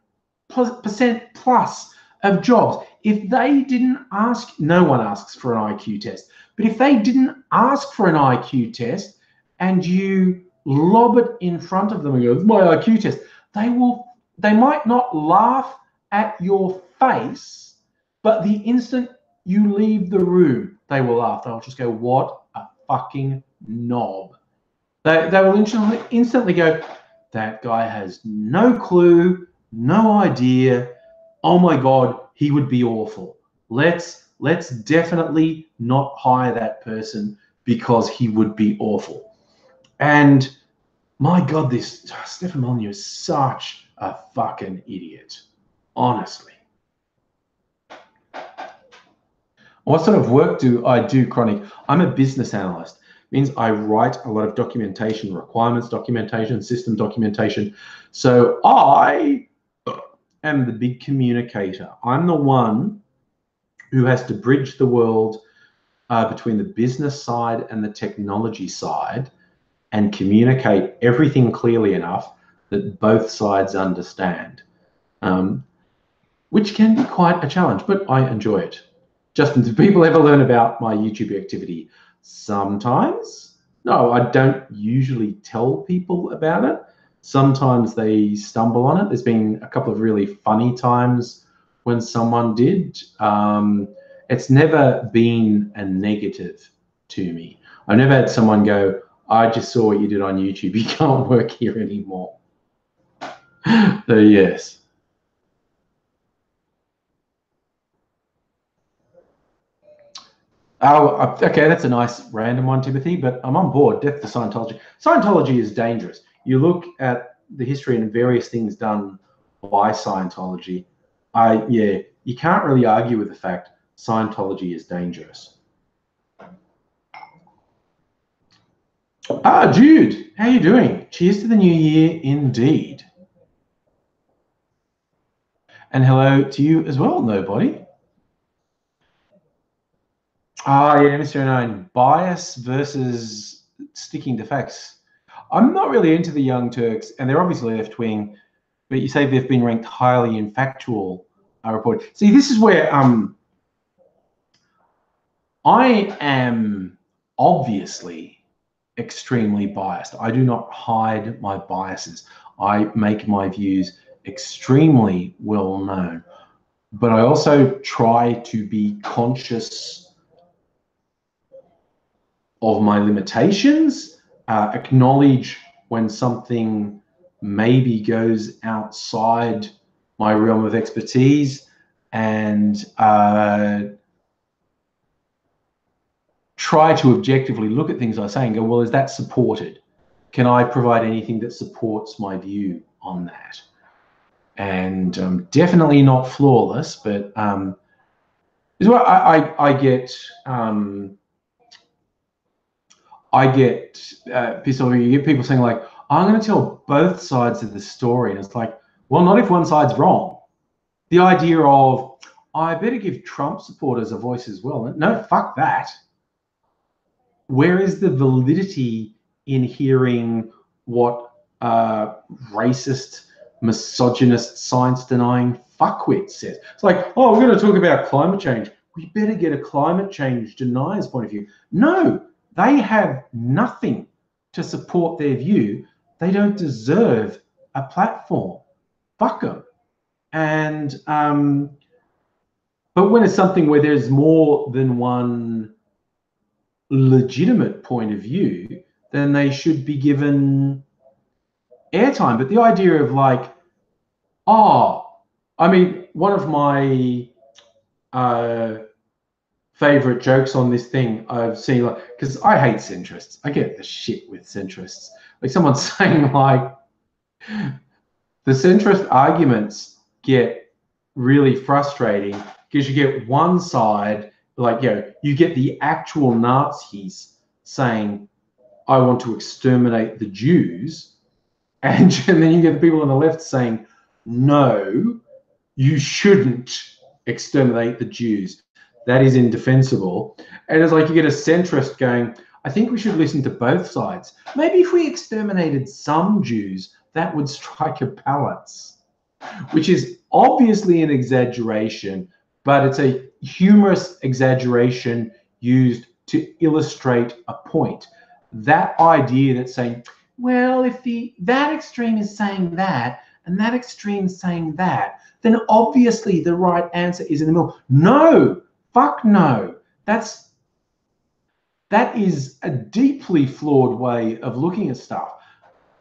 plus of jobs, if they didn't ask, no one asks for an IQ test, but if they didn't ask for an IQ test and you lob it in front of them and go, it's my IQ test, they might not laugh at your face, but the instant you leave the room, they will laugh. They'll just go, what a fucking knob. They will instantly go, that guy has no clue, no idea. Oh my God, he would be awful. Let's definitely not hire that person because he would be awful. And my God, this Stefan Molyneux is such a fucking idiot, honestly. What sort of work do I do, Chronic? I'm a business analyst. It means I write a lot of documentation, requirements documentation, system documentation. So I am the big communicator. I'm the one who has to bridge the world between the business side and the technology side and communicate everything clearly enough that both sides understand, which can be quite a challenge, but I enjoy it. Justin, do people ever learn about my YouTube activity Sometimes. No, I don't usually tell people about it. Sometimes they stumble on it. There's been a couple of really funny times when someone did. It's never been a negative to me. I've never had someone go, I just saw what you did on YouTube. You can't work here anymore. So yes. Oh, okay, that's a nice random one, Timothy, but I'm on board. Death to Scientology. Scientology is dangerous. You look at the history and various things done by Scientology. Yeah, you can't really argue with the fact Scientology is dangerous. Jude, how you doing? Cheers to the new year, indeed. And hello to you as well, nobody. Yeah, Mr. Nine, bias versus sticking to facts. I'm not really into the Young Turks, and they're obviously left-wing, but you say they've been ranked highly in factual report. See, this is where I am obviously extremely biased. I do not hide my biases. I make my views extremely well known, but I also try to be conscious of my limitations, acknowledge when something maybe goes outside my realm of expertise, and try to objectively look at things I say and go, well, is that supported? Can I provide anything that supports my view on that? And definitely not flawless, but is what I get. I get pissed off. You get people saying like, I'm going to tell both sides of the story. And it's like, well, not if one side's wrong. The idea of, I better give Trump supporters a voice as well. No, fuck that. Where is the validity in hearing what racist, misogynist, science-denying fuckwit says? It's like, oh, we're going to talk about climate change. We better get a climate change denier's point of view. No. They have nothing to support their view. They don't deserve a platform. Fuck them. And but when it's something where there's more than one legitimate point of view, then they should be given airtime. But the idea of like, I mean, one of my favorite jokes on this thing I've seen, like, because I hate centrists. I get the shit with centrists. Like someone saying like the centrist arguments get really frustrating because you get one side, like, you get the actual Nazis saying, I want to exterminate the Jews. And then you get the people on the left saying, no, you shouldn't exterminate the Jews. That is indefensible. And it's like you get a centrist going, I think we should listen to both sides. Maybe if we exterminated some Jews, that would strike a balance, which is obviously an exaggeration, but it's a humorous exaggeration used to illustrate a point. That idea that's saying, well, if that extreme is saying that, and that extreme is saying that, then obviously the right answer is in the middle. No. Fuck no. That is a deeply flawed way of looking at stuff.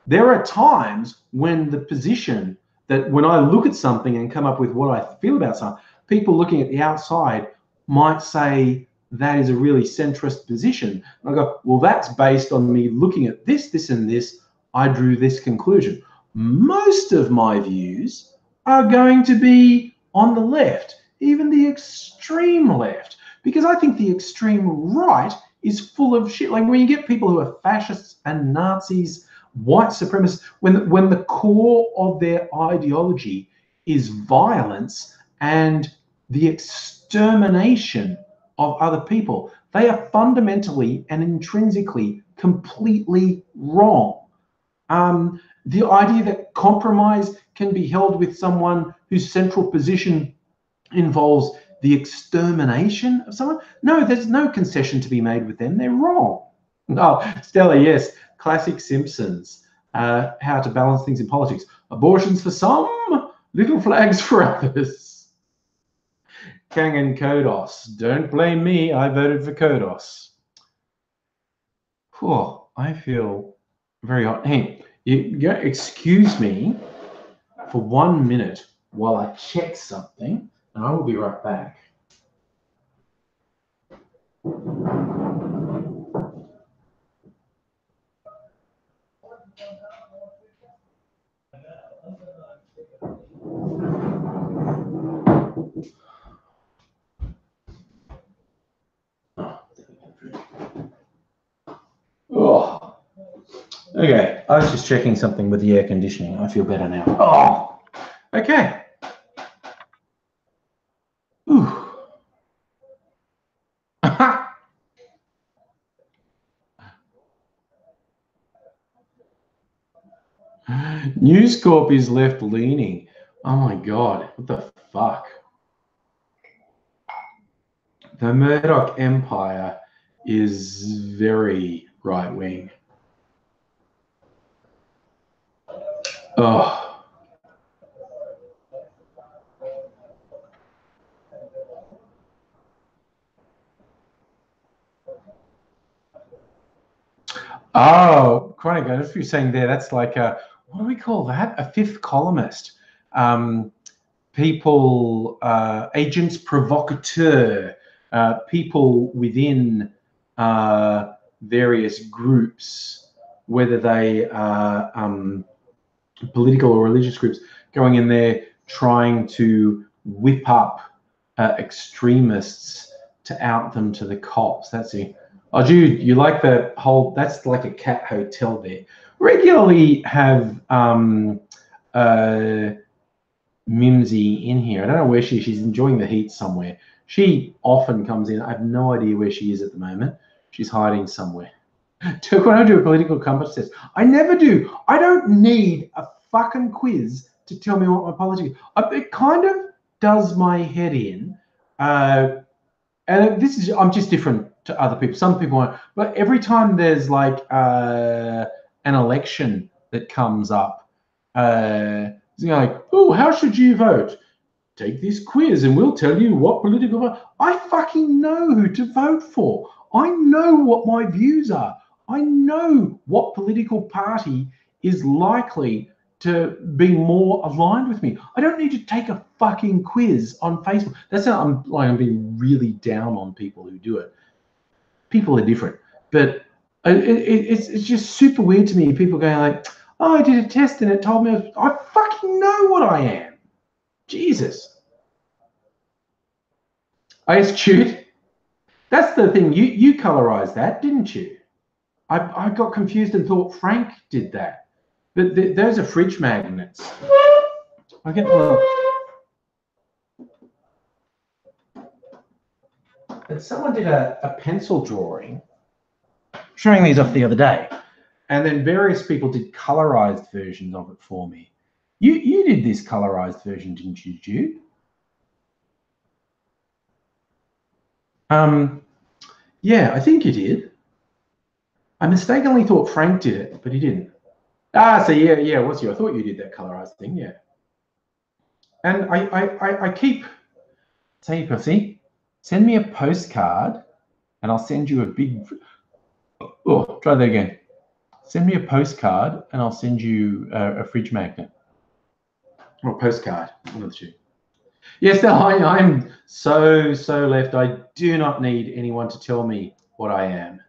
There are times when the position that when I look at something and come up with what I feel about something, people looking at the outside might say that is a really centrist position. And I go, well, that's based on me looking at this, this, and this. I drew this conclusion. Most of my views are going to be on the left, even the extreme left, because I think the extreme right is full of shit. Like when you get people who are fascists and Nazis, white supremacists, when the core of their ideology is violence and the extermination of other people, they are fundamentally and intrinsically completely wrong. The idea that compromise can be held with someone whose central position involves the extermination of someone? No, there's no concession to be made with them. They're wrong. Oh, Stella, yes. Classic Simpsons. How to balance things in politics. Abortions for some, little flags for others. Kang and Kodos. Don't blame me. I voted for Kodos. Oh, I feel very hot. Hey, excuse me for 1 minute while I check something, and I will be right back. Oh, okay. I was just checking something with the air conditioning. I feel better now. Oh, okay. Ooh. News Corp is left leaning. Oh my God, what the fuck? The Murdoch Empire is very right wing. Oh. Oh, Chronic, I was saying there, that's like a, what do we call that? A fifth columnist. People, agents provocateur, people within various groups, whether they are political or religious groups, going in there trying to whip up extremists to out them to the cops. That's it. Oh, Jude, you like the whole, that's like a cat hotel there. Regularly have Mimsy in here. I don't know where she's enjoying the heat somewhere. She often comes in. I have no idea where she is at the moment. She's hiding somewhere. When I do a political compass test, I never do. I don't need a fucking quiz to tell me what my politics is. It kind of does my head in. And this is, I'm just different to other people. Some people aren't. But every time there's like an election that comes up, it's like, oh, how should you vote? Take this quiz and we'll tell you what political vote. I fucking know who to vote for. I know what my views are. I know what political party is likely to be more aligned with me. I don't need to take a fucking quiz on Facebook. That's not, I'm being really down on people who do it. People are different, but it's just super weird to me. People going like, oh, I did a test and it told me I fucking know what I am. Jesus. I astute. That's the thing. You colorized that, didn't you? I got confused and thought Frank did that. But those are fridge magnets. I get and someone did a pencil drawing, showing these off the other day, and then various people did colorized versions of it for me. You did this colorized version, didn't you, Jude? Yeah, I think you did. I mistakenly thought Frank did it, but he didn't. So yeah, it was you. I thought you did that colorized thing, yeah. And I keep saying, Percy, send me a postcard and I'll send you a big, oh, try that again. Send me a postcard and I'll send you a fridge magnet. Or a postcard, one of the two. Yes, I'm so left. I do not need anyone to tell me what I am.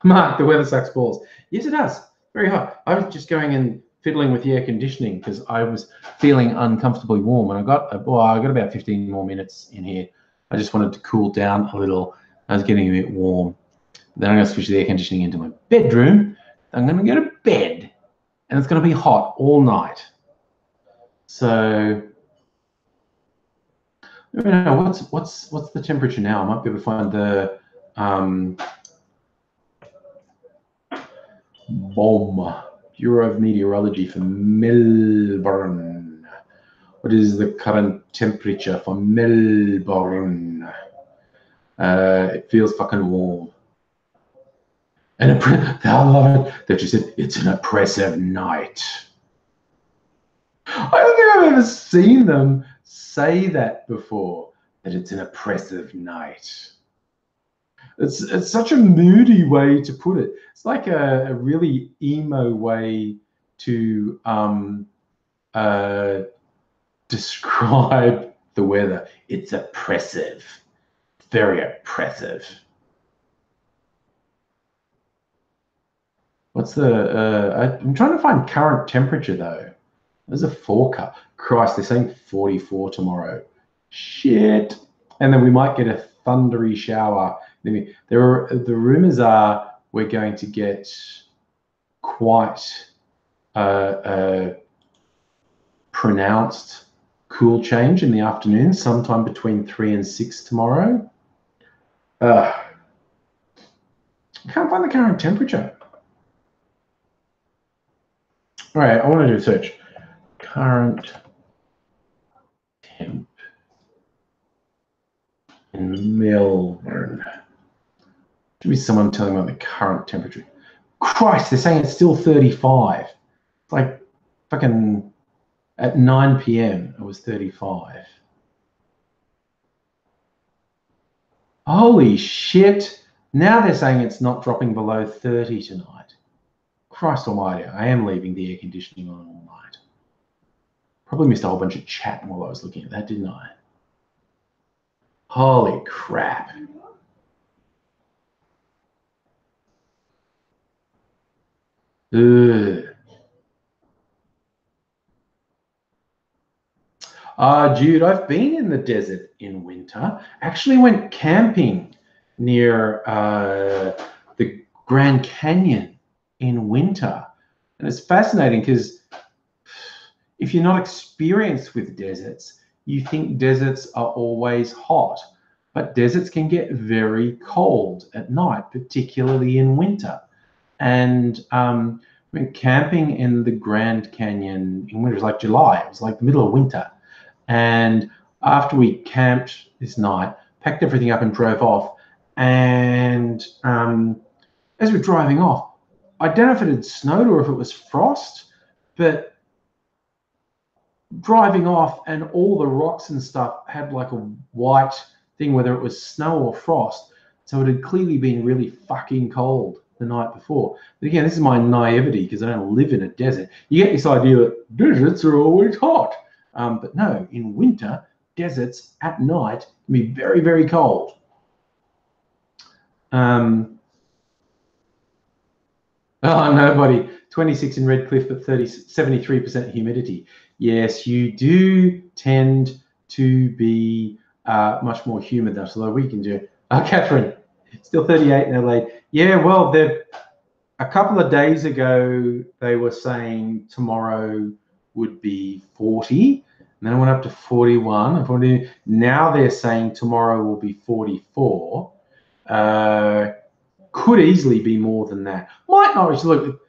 Mark, the weather sucks balls. Yes, it does. Very hot. I was just going and fiddling with the air conditioning because I was feeling uncomfortably warm, and I got about 15 more minutes in here. I just wanted to cool down a little. I was getting a bit warm. Then I'm going to switch the air conditioning into my bedroom. I'm going to go to bed, and it's going to be hot all night. So, I don't know what's the temperature now. I might be able to find the BOM, Bureau of Meteorology for Melbourne. What is the current temperature for Melbourne? It feels fucking warm. And I love it. They just said, it's an oppressive night. I don't think I've ever seen them say that before, that it's an oppressive night. It's such a moody way to put it. It's like a really emo way to describe the weather. It's oppressive, very oppressive. What's the, I'm trying to find current temperature though. There's a forecast. Christ, they're saying 44 tomorrow. Shit. And then we might get a thundery shower. The rumors are we're going to get quite a pronounced cool change in the afternoon, sometime between 3 and 6 tomorrow. I can't find the current temperature. All right, I want to do a search. Current temp in Melbourne. Should be someone telling me about the current temperature. Christ, they're saying it's still 35. It's like fucking at 9 p.m. it was 35. Holy shit. Now they're saying it's not dropping below 30 tonight. Christ almighty, I am leaving the air conditioning on all night. Probably missed a whole bunch of chat while I was looking at that, didn't I? Holy crap. Ugh. Dude, I've been in the desert in winter. Actually went camping near the Grand Canyon in winter. And it's fascinating because if you're not experienced with deserts, you think deserts are always hot. But deserts can get very cold at night, particularly in winter. And went camping in the Grand Canyon in winter. It was like July. It was like the middle of winter. And after we camped this night, packed everything up and drove off. And as we're driving off, I don't know if it had snowed or if it was frost, but driving off and all the rocks and stuff had like a white thing, whether it was snow or frost. So it had clearly been really fucking cold the night before. But again, this is my naivety because I don't live in a desert. You get this idea that deserts are always hot. But no, in winter, deserts at night can be very, very cold. Oh, nobody. 26 in Redcliffe, but 73% humidity. Yes, you do tend to be much more humid though, so we can do. Catherine, still 38 in Adelaide. Yeah, well, a couple of days ago, they were saying tomorrow would be 40. And then it went up to 41 and 40. Now they're saying tomorrow will be 44. Could easily be more than that. Might not. Look,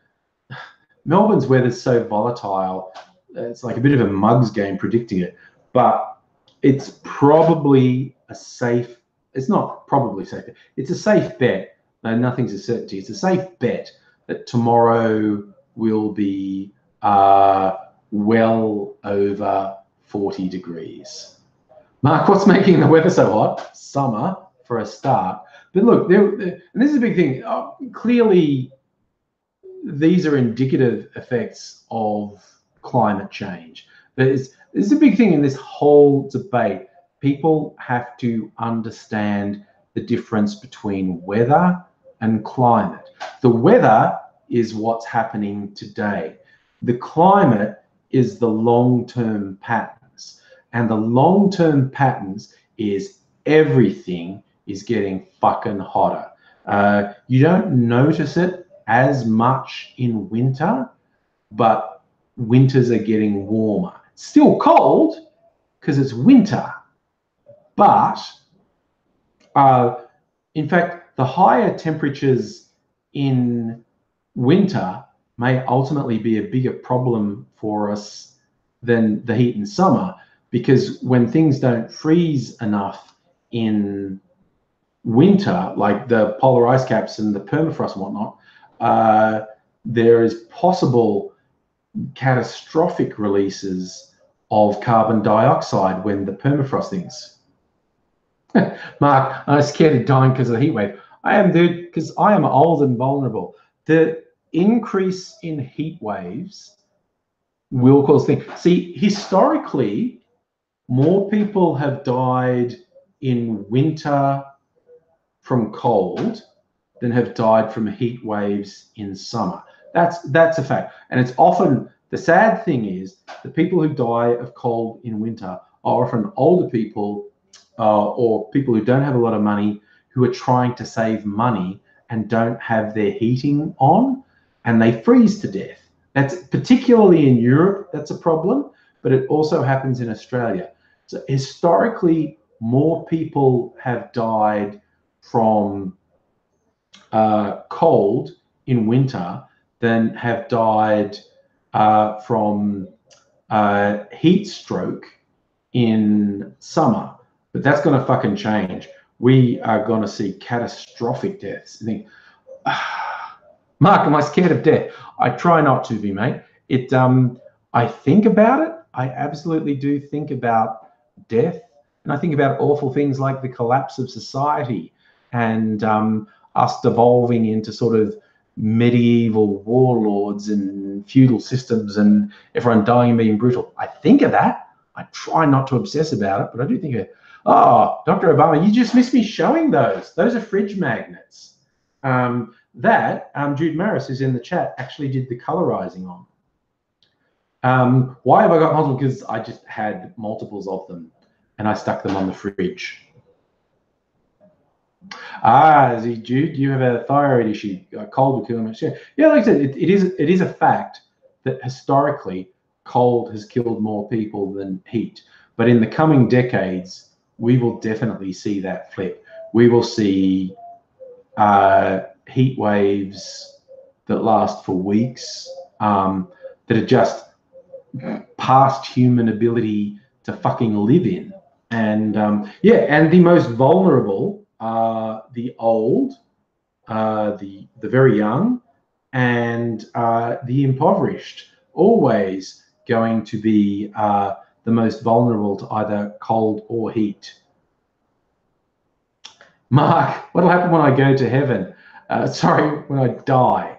Melbourne's weather's so volatile. It's like a bit of a mug's game predicting it. But it's probably a safe. It's not probably safe. It's a safe bet. No, nothing's a certainty. It's a safe bet that tomorrow will be well over 40 degrees. Mark, what's making the weather so hot? Summer, for a start. But look, and this is a big thing. Clearly, these are indicative effects of climate change. There's a big thing in this whole debate. People have to understand the difference between weather and climate. The weather is what's happening today. The climate is the long-term patterns. And the long-term patterns is everything is getting fucking hotter. You don't notice it as much in winter, but winters are getting warmer. It's still cold because it's winter, but in fact, the higher temperatures in winter may ultimately be a bigger problem for us than the heat in summer, because when things don't freeze enough in winter, like the polar ice caps and the permafrost and whatnot, there is possible catastrophic releases of carbon dioxide when the permafrost things. Mark, I'm scared of dying because of the heat wave. I am, dude, because I am old and vulnerable. The increase in heat waves will cause things. See, historically, more people have died in winter from cold than have died from heat waves in summer. That's a fact. And it's often, the sad thing is, the people who die of cold in winter are often older people or people who don't have a lot of money, who are trying to save money and don't have their heating on, and they freeze to death. That's particularly in Europe, that's a problem, but it also happens in Australia. So historically, more people have died from cold in winter than have died from heat stroke in summer. But that's going to fucking change. We are going to see catastrophic deaths. I think, Mark, am I scared of death? I try not to be, mate. I think about it. I absolutely do think about death. And I think about awful things like the collapse of society and us devolving into sort of medieval warlords and feudal systems and everyone dying and being brutal. I think of that. I try not to obsess about it, but I do think of it. Oh, Dr. Obama, you just missed me showing those. Those are fridge magnets. Jude Maris, who's in the chat, actually did the colorizing on. Why have I got multiple? Because I just had multiples of them and I stuck them on the fridge. Jude, you have a thyroid issue. Cold will kill him. Yeah, like I said, it is a fact that historically cold has killed more people than heat. But in the coming decades, we will definitely see that flip. We will see heat waves that last for weeks, that are just past human ability to fucking live in. And and the most vulnerable are the old, the very young, and the impoverished. Always going to be the most vulnerable to either cold or heat. Mark, what'll happen when I go to heaven? Sorry, when I die.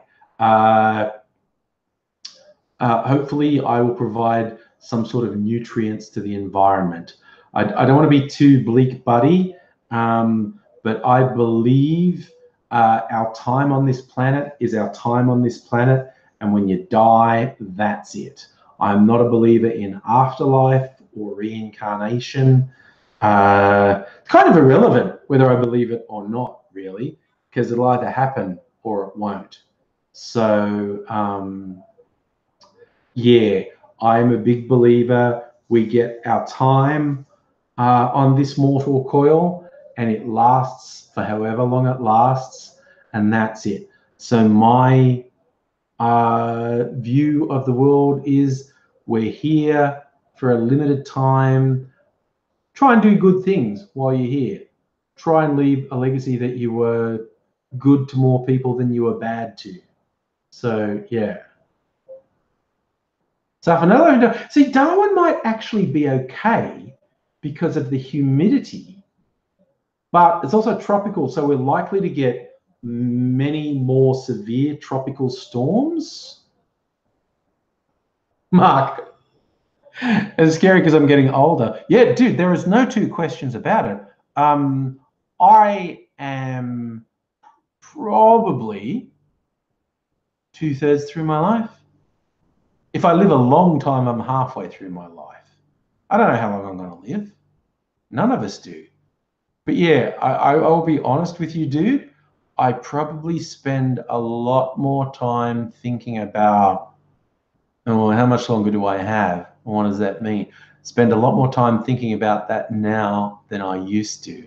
Hopefully I will provide some sort of nutrients to the environment. I don't want to be too bleak, buddy, but I believe our time on this planet is our time on this planet, and when you die, that's it. I'm not a believer in afterlife or reincarnation. It's kind of irrelevant whether I believe it or not, really, because it'll either happen or it won't. So, yeah, I'm a big believer we get our time on this mortal coil, and it lasts for however long it lasts, and that's it. So my view of the world is we're here for a limited time. Try and do good things while you're here. Try and leave a legacy that you were good to more people than you were bad to. So, yeah. So if another, see, Darwin might actually be okay because of the humidity, but it's also tropical, so we're likely to get many more severe tropical storms. Mark, it's scary because I'm getting older. Yeah, dude, there is no two questions about it. I am probably 2/3 through my life. If I live a long time, I'm halfway through my life. I don't know how long I'm going to live. None of us do. But yeah, I'll be honest with you, dude. I probably spend a lot more time thinking about, oh, how much longer do I have? What does that mean? Spend a lot more time thinking about that now than I used to.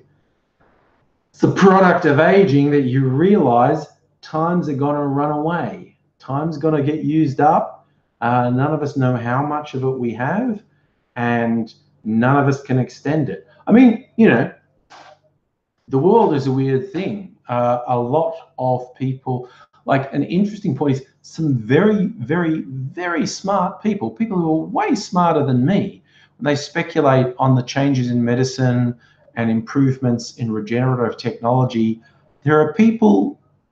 It's the product of aging that you realize times are going to run away. Time's going to get used up. None of us know how much of it we have, and none of us can extend it. I mean, you know, the world is a weird thing. A lot of people, like an interesting point is some very, very, very smart people who are way smarter than me, when they speculate on the changes in medicine and improvements in regenerative technology, there are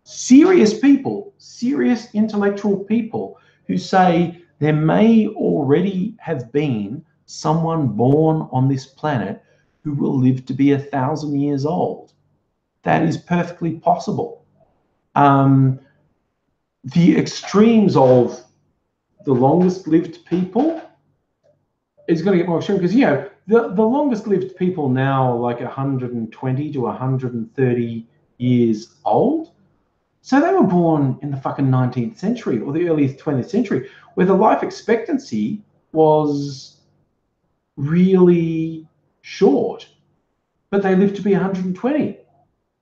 serious intellectual people who say there may already have been someone born on this planet who will live to be 1,000 years old. That is perfectly possible. The extremes of the longest lived people is going to get more extreme, because, you know, the longest lived people now are like 120 to 130 years old. So they were born in the fucking 19th century or the early 20th century, where the life expectancy was really short, but they lived to be 120.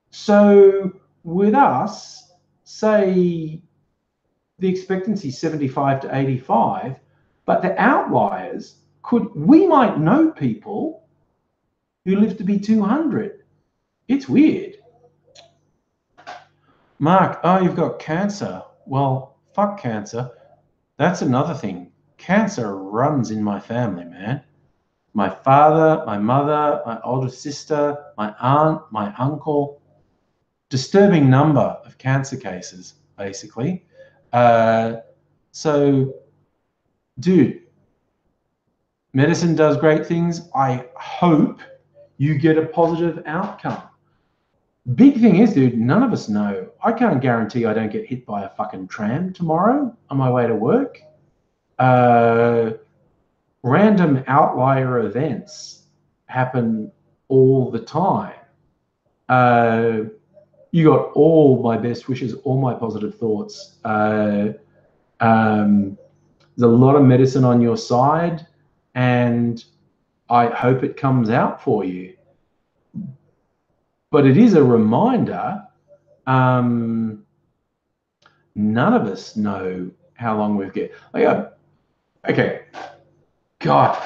So with us, say the expectancy is 75 to 85, but the outliers we might know people who live to be 200. It's weird. Mark, oh, you've got cancer. Well, fuck cancer. That's another thing. Cancer runs in my family, man. My father, my mother, my older sister, my aunt, my uncle. Disturbing number of cancer cases, basically. So, dude, medicine does great things. I hope you get a positive outcome. Big thing is, dude, none of us know. I can't guarantee I don't get hit by a fucking tram tomorrow on my way to work. Random outlier events happen all the time. You got all my best wishes, all my positive thoughts. There's a lot of medicine on your side, and I hope it comes out for you. But it is a reminder, none of us know how long we've got. Okay, God,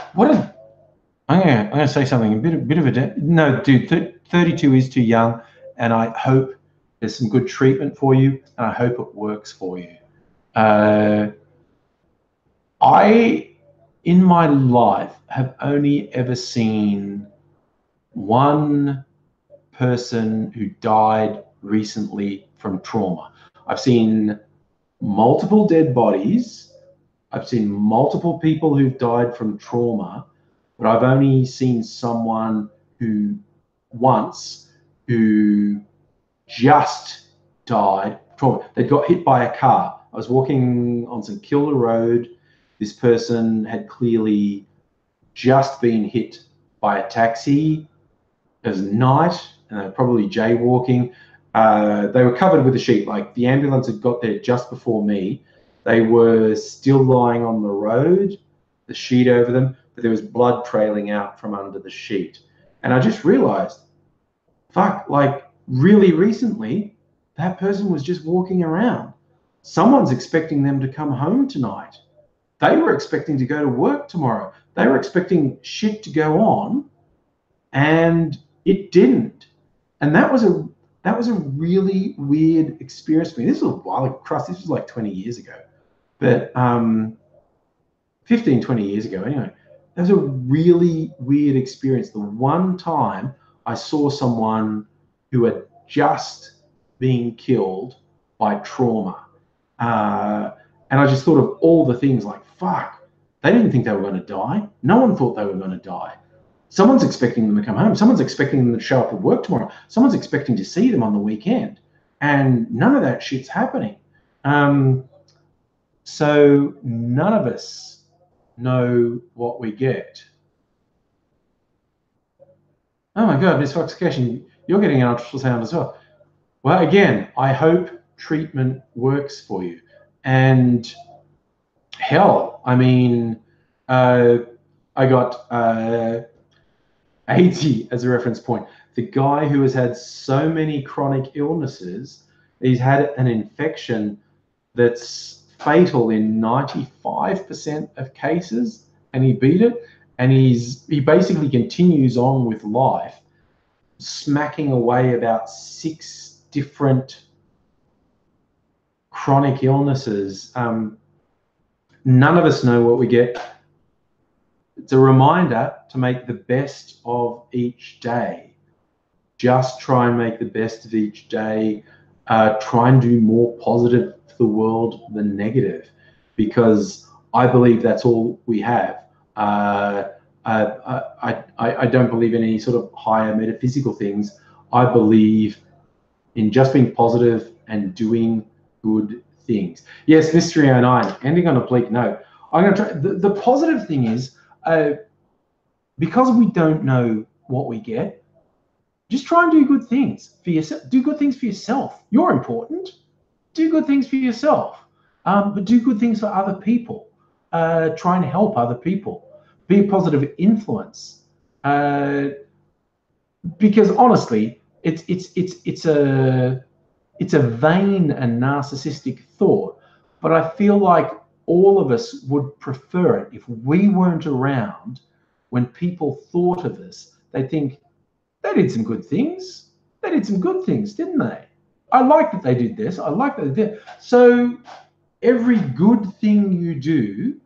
I'm gonna say something a bit of a no, dude. 32 is too young, and I hope there's some good treatment for you, and I hope it works for you. I, in my life, have only ever seen one person who died recently from trauma. I've seen multiple dead bodies. I've seen multiple people who've died from trauma, but I've only seen someone who just died from trauma. They got hit by a car. I was walking on St Kilda Road. This person had clearly just been hit by a taxi. It was night, and they were probably jaywalking. They were covered with a sheet. Like, the ambulance had got there just before me. They were still lying on the road, the sheet over them, but there was blood trailing out from under the sheet. And I just realized, fuck, like, really recently, that person was just walking around. Someone's expecting them to come home tonight. They were expecting to go to work tomorrow. They were expecting shit to go on, and it didn't. And that was a really weird experience for me. This was a while ago. Christ, this was like 20 years ago. But 15, 20 years ago, anyway. That was a really weird experience. The one time I saw someone who had just been killed by trauma. And I just thought of all the things like, fuck, they didn't think they were going to die. No one thought they were going to die. Someone's expecting them to come home. Someone's expecting them to show up at work tomorrow. Someone's expecting to see them on the weekend. And none of that shit's happening. So none of us know what we get. Oh my God, Miss Foxification, you're getting an ultrasound as well. Well, again, I hope treatment works for you. And hell, I mean, I got 80 as a reference point. The guy who has had so many chronic illnesses, he's had an infection that's fatal in 95% of cases, and he beat it. And he basically continues on with life, smacking away about 6 different chronic illnesses. None of us know what we get. It's a reminder to make the best of each day. Just try and make the best of each day. Try and do more positive for the world than negative, because I believe that's all we have. I don't believe in any sort of higher metaphysical things. I believe in just being positive and doing good things. Yes, Mystery 09, ending on a bleak note. I'm going to try. The positive thing is, because we don't know what we get, just try and do good things for yourself. Do good things for yourself. You're important. Do good things for yourself, but do good things for other people. Try and help other people. Be a positive influence. Because honestly, it's a vain and narcissistic thought, but I feel like all of us would prefer it if we weren't around. When people thought of us, they think, they did some good things. They did some good things, didn't they? I like that they did this. I like that they did. So every good thing you do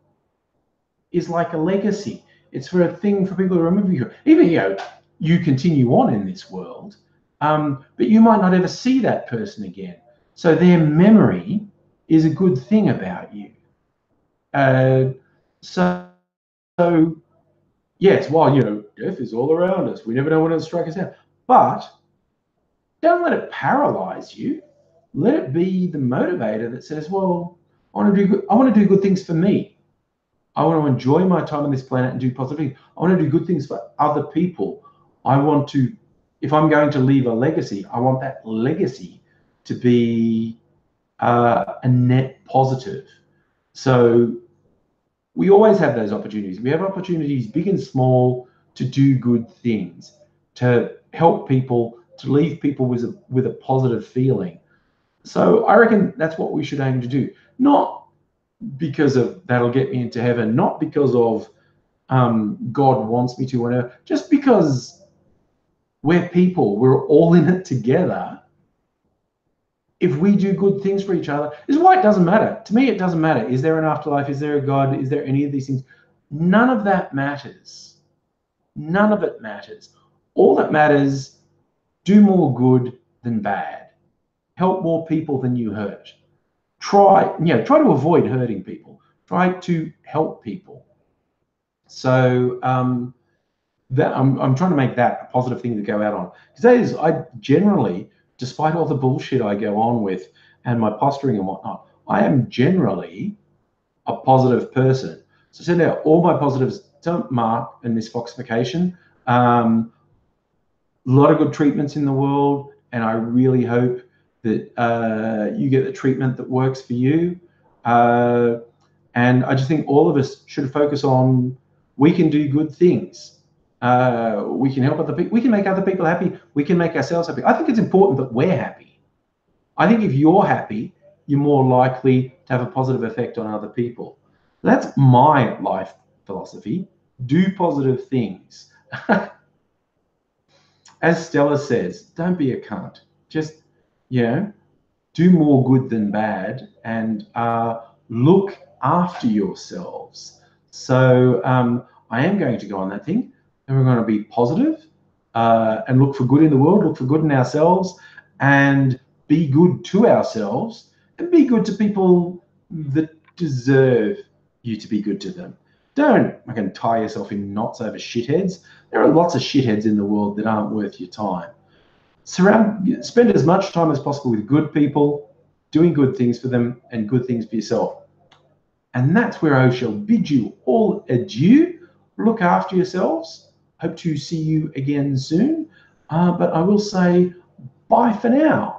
is like a legacy. It's for a thing for people to remember you. Even, you continue on in this world, but you might not ever see that person again. So their memory is a good thing about you. So yes, while, death is all around us, we never know when it'll strike us down. But don't let it paralyze you. Let it be the motivator that says, well, I want to do good things for me. I want to enjoy my time on this planet and do positive things. I want to do good things for other people. I want to, if I'm going to leave a legacy, I want that legacy to be a net positive. So we always have those opportunities. We have opportunities, big and small, to do good things, to help people, to leave people with a positive feeling. So I reckon that's what we should aim to do. Not because of that'll get me into heaven, not because of God wants me to, whatever, just because we're people, we're all in it together. If we do good things for each other, this is why it doesn't matter. To me, it doesn't matter. Is there an afterlife? Is there a God? Is there any of these things? None of that matters. None of it matters. All that matters, do more good than bad. Help more people than you hurt. Try to avoid hurting people. Try to help people. So that I'm trying to make that a positive thing to go out on. Because I generally, despite all the bullshit I go on with and my posturing and whatnot, I am generally a positive person. So send out all my positives to Mark and Miss Foxification. A lot of good treatments in the world, and I really hope that you get the treatment that works for you. And I just think all of us should focus on, we can do good things. We can help other people. We can make other people happy. We can make ourselves happy. I think it's important that we're happy. I think if you're happy, you're more likely to have a positive effect on other people. That's my life philosophy. Do positive things. As Stella says, don't be a cunt. Just, do more good than bad, and look after yourselves. So I am going to go on that thing, and we're going to be positive, and look for good in the world, look for good in ourselves, and be good to ourselves, and be good to people that deserve you to be good to them. Don't tie yourself in knots over shitheads. There are lots of shitheads in the world that aren't worth your time. Spend as much time as possible with good people, doing good things for them, and good things for yourself. And that's where I shall bid you all adieu. Look after yourselves. Hope to see you again soon. But I will say bye for now.